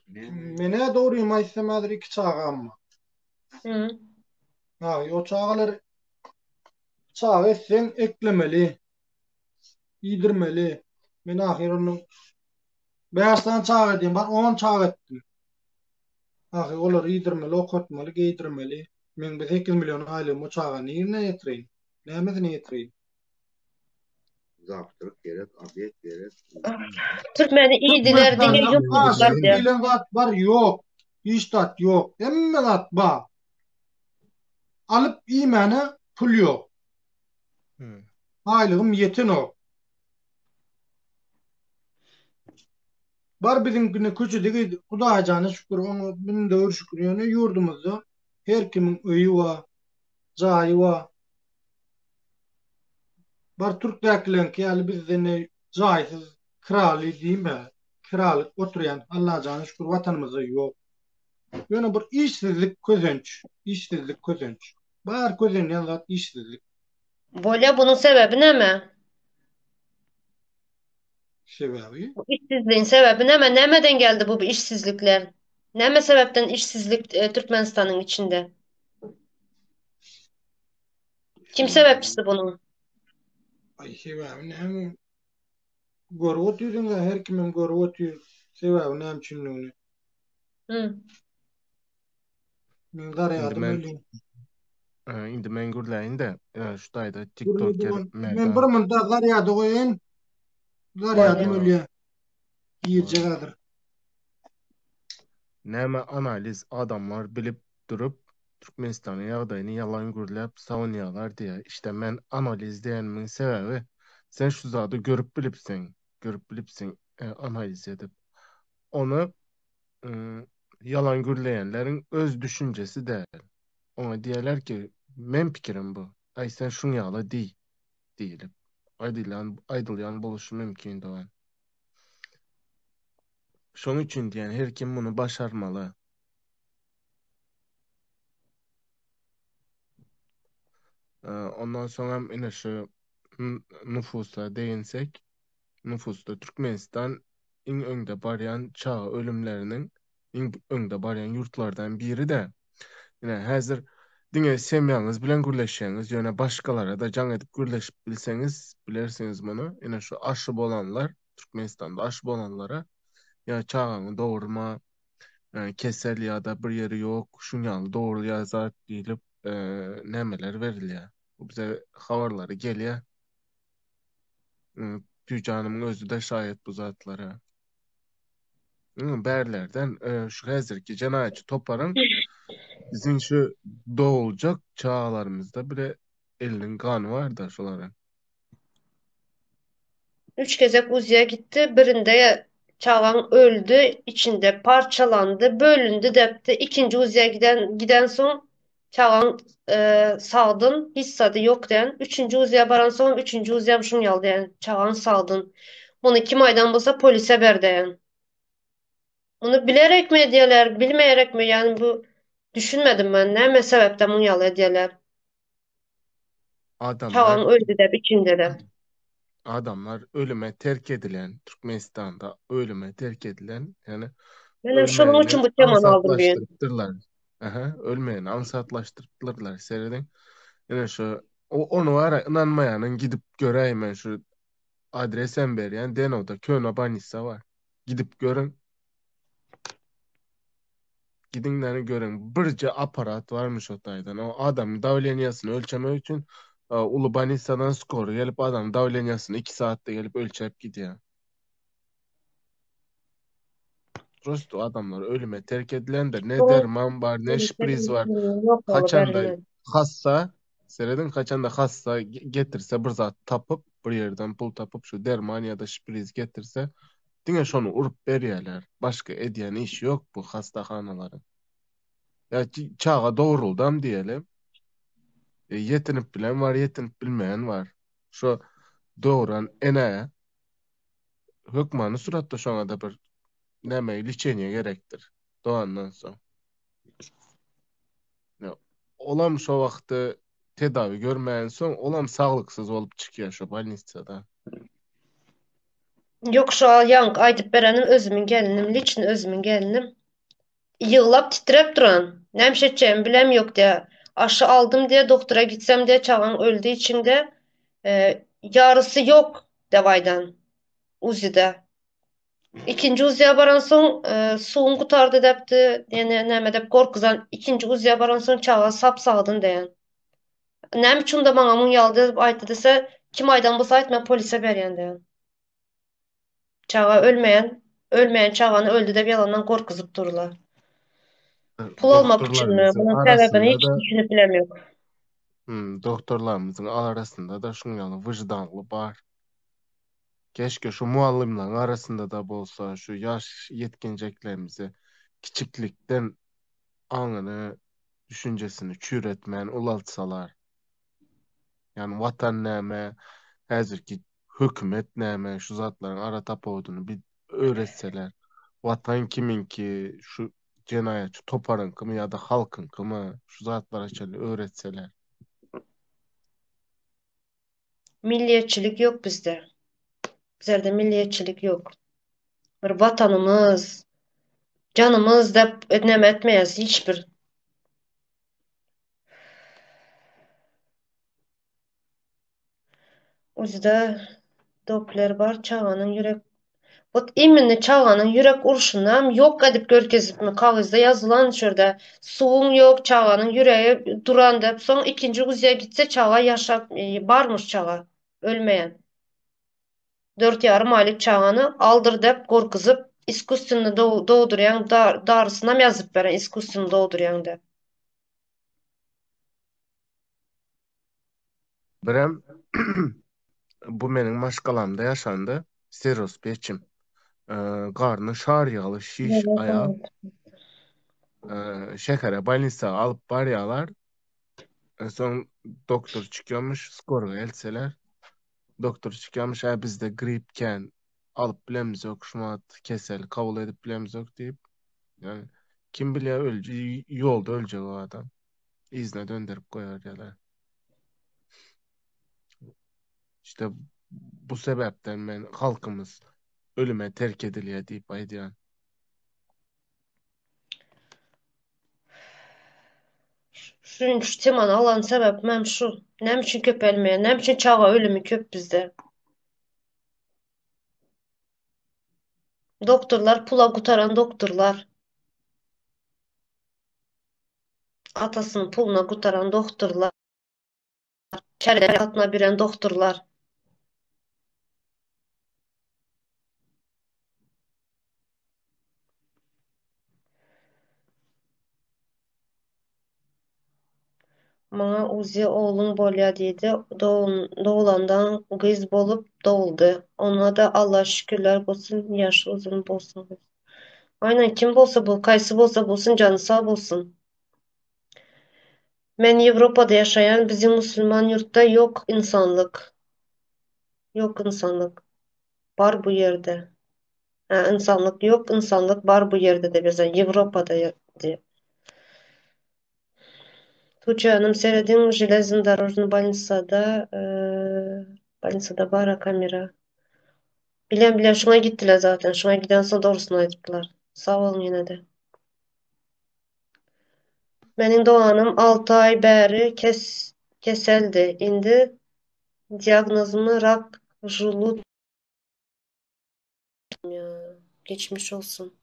Ne? Mene doğru yuma istemedir iki çağı ama. Hı. Ha, o çağlar çağı sen eklemeli, yedirmeli. Men ahir onun beşten çağı edeyim ben 10 çağı ettim. Ahir olur yedirmeli, okutmalı, giydirmeli. Men bir 8 milyon aylığım o çağı ne yetireyim? Ne yetireyim? Zaptırık gerek, abiyet gerek. Türkmeni iyiydiler diye Türkmenistan'da yumuşaklar aşık diye. bilen zat var yok. Hiç tat yok. Emme zat var. Alıp imene pul yok. Aylığım yetin o. Bar bizimkine küçüdigi Hudağa jana şükür onu bin döwür şükür ýöne ýurdumyzda her kimin öýü bar, jaýy bar. Bar Türkdäkilenki ýaly bizde ne jaýsyz kiraly diýme. Kiralyk oturýan Allah jana şükür watanymyzda ýok. Ýöne bir işsizlik közenç, işsizlik közenç. Bar közenýän zat işsizlik. Bolya bunun sebebi näme? Sebebi Bu işsizliğin sebebi näme? Nämeden geldi bu işsizlikler? Näme sebepten işsizlik Türkmenistan'ın içinde? Kim sebepçisi bunun? sebebi näme? Görüp oturýan her kimin görüp oturýar. Sebebi näme üçin? Hı. Men Indi garaýadym men öyle. indi men gürläýin-de şudaýda TikToker Men merdan bir munda garaýady goýun. Garaýadym Bolya. öyle. Ýerjegadyr. näme analiz adamlar bilip durup Türkmenistanyň ýagdaýyny ýalan gürläp sawunýarlar diýe. İşte men analiz diýenimin sebebi sen şu zady görüp bilipsiň analiz edip onu yalan gürleyenlerin öz düşüncesi däl. Ona diýerler ki men pikirim bu. Ay sen şunu ýala diýilip. Aýdylýan boluşy mümkin dogan. Şonuň üçin diýen her kim bunu başarmaly. Ondan sonra ine şu nüfusa değinsek, nüfusta Türkmenistan iň öňde barýan çağa ölümlerinin iň öňde barýan ýurtlardan biri de. Ine häzir diňe semýaňyz bilen gürleşýäňiz, ýöne başgalara da jaň edip gürleşip bilseňiz, bilersiňiz muny. Ine şu aşı bolanlar, Türkmenistanda aşı bolanlara ya çağany doğurma, kesel ýa-da bir ýeri ýok, şuňaly doğru ýazat diýilip nämeler berilýär. Bu bize habarlary gelýär. Tücanymyň özü de şaýat bu zatlara. Bärlerden şu häzirki janaýatçy toparyň bizim şu doğulacak çağlarımızda bile elinin kanı var da şoların. 3 gezek Uzi'ye gitti. Birinde Çağan öldü, içinde parçalandı, bölündü depti. İkinci Uzi'ye giden son Çağan sağdın, hiç sadı yok diyen. Üçüncü Uzi'ye baran son, üçüncü Uzi'ye şun yal diyen. Çağan sağdın. Bunu kim aydan bulsa polise ber diyen. Bunu bilerek mi ediyorlar, bilmeyerek mi? Yani bu düşünmedim ben. Ne sebepten bunu yal ediyorlar. Adamlar Çağan öldü de, içinde de. adamlar ölüme terk edilen Türkmenistan'da ölüme terk edilen yani Ben şunun ölmeyeni için bu temanı aldım diye. ansatlaştırdılar. Aha, ölmeyeni ansatlaştırdılar seyredin. Yani şu onu var ya, inanmayanın gidip göreyim ben şu adresen berýän Denow'da Köno Banissa var. Gidip görün. Gidinleri görün. Birce aparat varmış o taýdan. O adam davleniýasyny ölçemek üçin Ulu Banissa'dan skor gelip adam davleniýasyny 2 saatte gelip ölçep gidýär. Prosto adamlar ölüme terk edilen de ne derman var ne şpriz var. Yok ola Kaçan da bergine. hassa seredin kaçan da hassa getirse bir zat tapıp bir yerden pul tapıp şu derman ya da şpriz getirse diňe şonu urup berýärler. Başga edýän iş yok bu hastahanalaryň. Ya çağa doğruldam diyelim. Yetinip bilen var, yetinip bilmeyen var. Şu doğuran ene hükmanı suratda şoňa da bir näme liçenýe gerektir. Doğandan soň. Ya, olam şo wagty tedavi görmeýän soň olam saglyksız bolup çykýar şo bolnitsada. Yok şu an yank aytıp berenim özümün gelinim, liçin özümün gelinim. Yığlap titrep duran. Nämşetçem bilem yok diye. Aşı aldım diye doktora gitsem diye Çağan öldüğü için de yarısı yok devaydan. Uzi'de. İkinci Uzi'ye baran son suğun kutardı depti. Yani näme dep korkuzan. İkinci Uzi'ye baran son Çağan sap sağdın diyen. Näme üçin de maňa muň ýaldy dep aýtdy dese kim aydan bolsa aýt men polise berýän diyen. Çağa ölmeyen Çağan'ı öldü de yalandan korkuzup dururlar. Pul almak için mi? Doktorlarymyzyň Bunun sebebini arasynda hiç da düşünüp bilemiyorum. doktorlarymyzyň arasynda da şuňaly wyjdanly bar. Keşke şu muallimlerin arasında da bolsa şu yaş yetkinjeklerimize kiçiklikten anını, düşüncesini çüretmeyen ulaltsalar. Yani vatan näme, häzirki hökümet näme, şu zatların ara tapawudyny bir öğretseler. Vatan kiminki, şu jenayatçı toparınky ya da halkınky mı, şu zatlara çeli öğretseler. Milliyetçilik yok bizde. Bizlerde milliyetçilik yok. Bir vatanımız, canımız dep ednem etmeýäs hiçbir. Uzda dokler bar çağanın yürek. Ot imini çağanın yürek urşunam yok edip görkezipmi kagızda yazılan şurada suğun yok çağanın yüreği duran dep son ikinci uzaya gitse çağa yaşap barmış çağa ölmeyen. 4,5 aylyk çağanı aldır dep gorkyzyp iskusyny doğduryan darysynam ýazyp beren iskusyny doğduryan dep. Birem bu meniň maşgalamda ýaşandy. Seros beçim. Garny şar ýaly şiş Evet, ayal. evet. Şekere balnisa alıp barýalar. Soň doktor çykýarmyş, skorga elseler. Doktor çykýarmyş, bizde gripken alıp bilemizok, şumat kesel kabul edip bilemizok diýip. Yani kim bilýär ýolda öljek o adam. İzne döndürüp koýar ýalar. İşte bu sebepten men halkymız ölüme terk edilýär diýip aýdýan. Şu temany alan sebep mem şu. Nem üçin köpelmeýär, nem üçin çağa ölümi köp bizde. Doktorlar pula gutaran doktorlar. Atasynyň puluna gutaran doktorlar. Çerek atına biren doktorlar. Maňa uzi oğlum bolýa diýdi. Doğulandan gyz bolup dowuldy. Ona da Allah şükürler bolsun, ýaşy uzun bolsun. Aynen kim bolsa bol, kaýsy bolsa bolsun, jany sag bolsun. Men Ýewropada ýaşaýan, bizim musulman ýurtda ýok insanlyk. Ýok insanlyk. Bar bu ýerde. İnsanlyk ýok, insanlyk bar bu ýerde dep ýazan Ýewropada diýip. Tuğçe Hanım seyredin железнодорожный больницada bara kamera. Bilen şuna gittiler zaten. Şuna giden sonra doğrusunu aytıptılar. Sağ olun yine de. Menin doğanım 6 ay bäri keseldi. Indi diagnozumu rak julut. Ya, geçmiş olsun.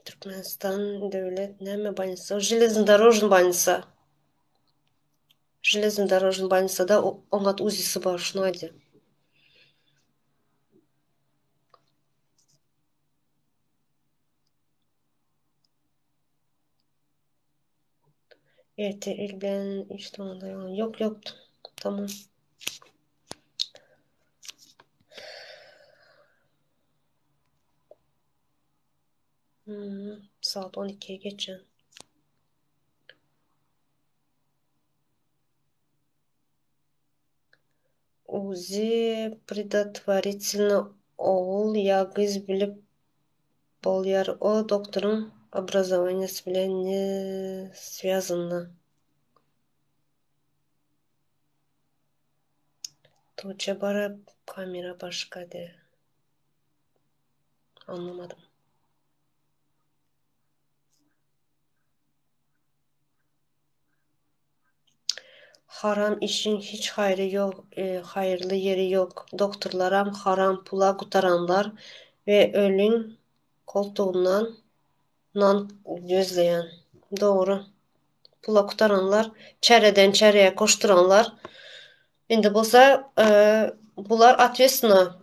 Türkmenistan devlet neme больница? Железнодорожный больница. Железнодорожный больницада ongat uzisi bar, şunu aýdy. RTL bilen işte onda yok. Tamam. Saat 12'ye geçen. УЗИ предотвратительно оğul ya kız bilip bolyar. O doktorun образованиясы bilen ne связано. Tuğçe bara kamera başka de. Anlamadım. Haram işin hiç hayrı yok, hayırlı yeri yok. Doktorlaram haram pula gutaranlar ve ölün koltuğundan nan gözleyen. Doğru. Pula gutaranlar, çereden çereye koşturanlar. Indi bolsa bular atwesna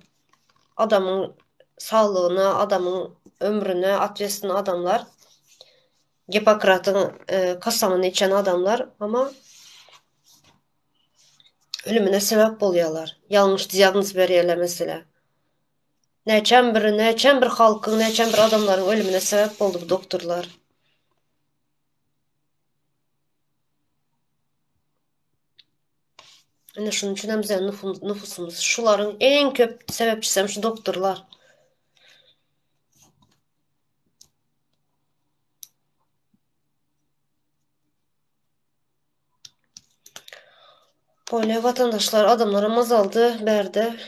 adamın sağlığına, adamın ömrüne atwesna adamlar. Hipokrat'ın kasamını içen adamlar ama ölümüne sebep oluyorlar. Yanlış diagnoz veriyorlar mesela. Neçen bir halkın, neçen bir adamların ölümüne sebep oldu bu doktorlar. Yani şunun için hem bizden nüfusumuz. Şuların en köp sebepçisi hem şu doktorlar. Böyle vatandaşlar adamlara mazaldı, berde.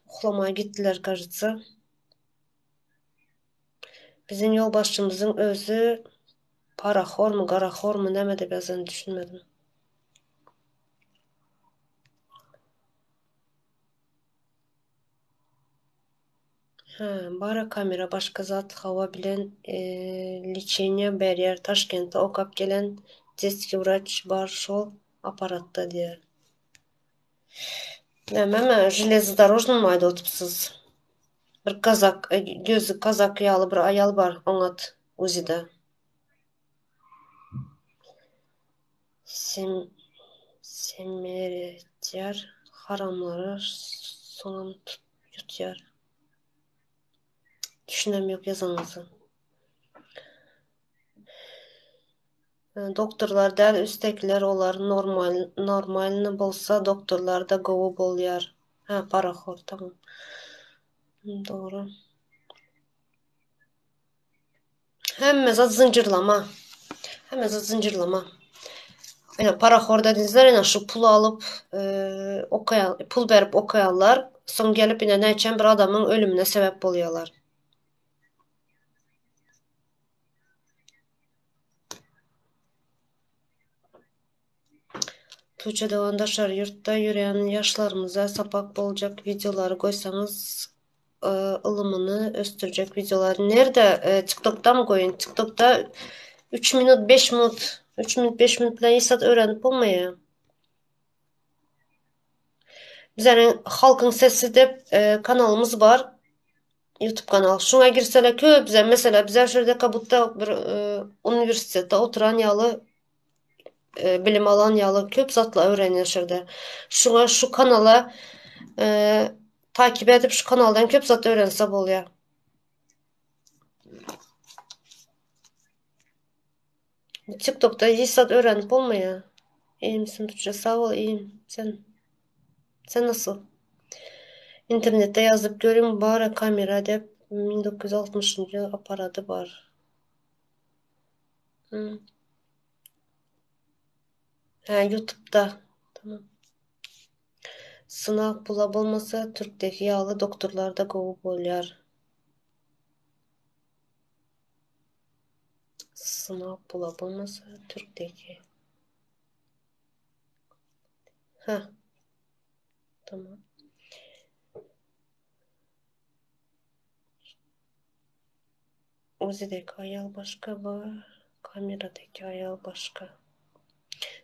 Uklamaya gittiler karısı. Bizim yolbaşçımızın özü paraxor mu, qaraxor mu, nəmədi bəzən düşünmedim. Bara kamera başka zat hava bilen liçenya bariyer Taşkent'e okap gelen diski vraç var şol aparatta diye. Näme железнодорожный mayda otupsuz. Bir kazak, gözü kazak yalı bir ayal var onat uzida. Semeretyer haramları sonun yutyar. Düşünem yok yazanızı. Doktorlar däl üstekler olar normalni bolsa doktorlar da gowy bolýar. Paraxor tamam. Doğru. Hemme zat zincirlama. Yani paraxor dediğinizler yani şu pulu alıp pul berip okayanlar son gelip yine näçen bir adamın ölümüne sebep bolýarlar. Tuğçe Doğandaşar yurtta yürüyen yaşlarımıza sapak bolacak videoları koysanız ılımını östürecek videolar. Nerede? TikTok'ta mı koyun? TikTok'ta 3 minut 5 minut 3 minut 5 minut bilen isat öğrenip olmaya. Bizlerin Halkın Sesi de kanalımız var. YouTube kanal. Şuna girseler köp bize mesela bize şurada Kabut'ta bir üniversitede oturan yalı bilim alan yalı köp zatla öğrenir şurada. Şuna şu kanala takip edip şu kanaldan köp zat öğrense bolýar. TikTok'ta isat öğrenip olmaya. İyi misin Tuğçe? Sağ ol, iyiyim. Sen nasıl? İnternette yazıp görün bari kamera dep 1960. aparatı var. YouTube'da. Tamam. Sınav pula bolmasa Türk'teki yağlı doktorlarda gowy bolýar. Sınav pula bolmasa Türk'teki. Tamam. Uzideki ayal başka var. Kameradaki ayal başka.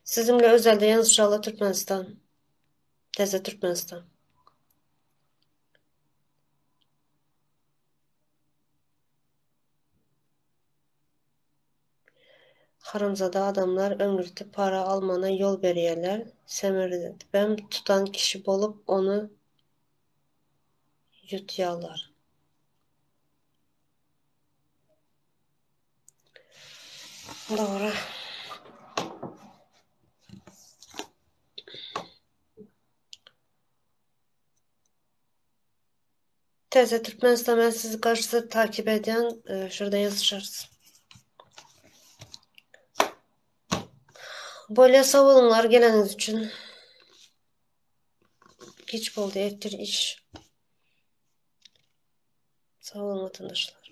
Sizinle özelde yazışalı Türkmenistan. Teze Türkmenistan. Haramzada adamlar öngürtüp para almana yol berýärler. Semerden tutan kişi bolup onu yutýarlar. Doğru. Teze Türkmenistan ben sizi karşıda takip eden şurada yazışarız. Böyle sağ olunlar geleniz için. Geç oldu ettir iş. Sağ olun vatandaşlar.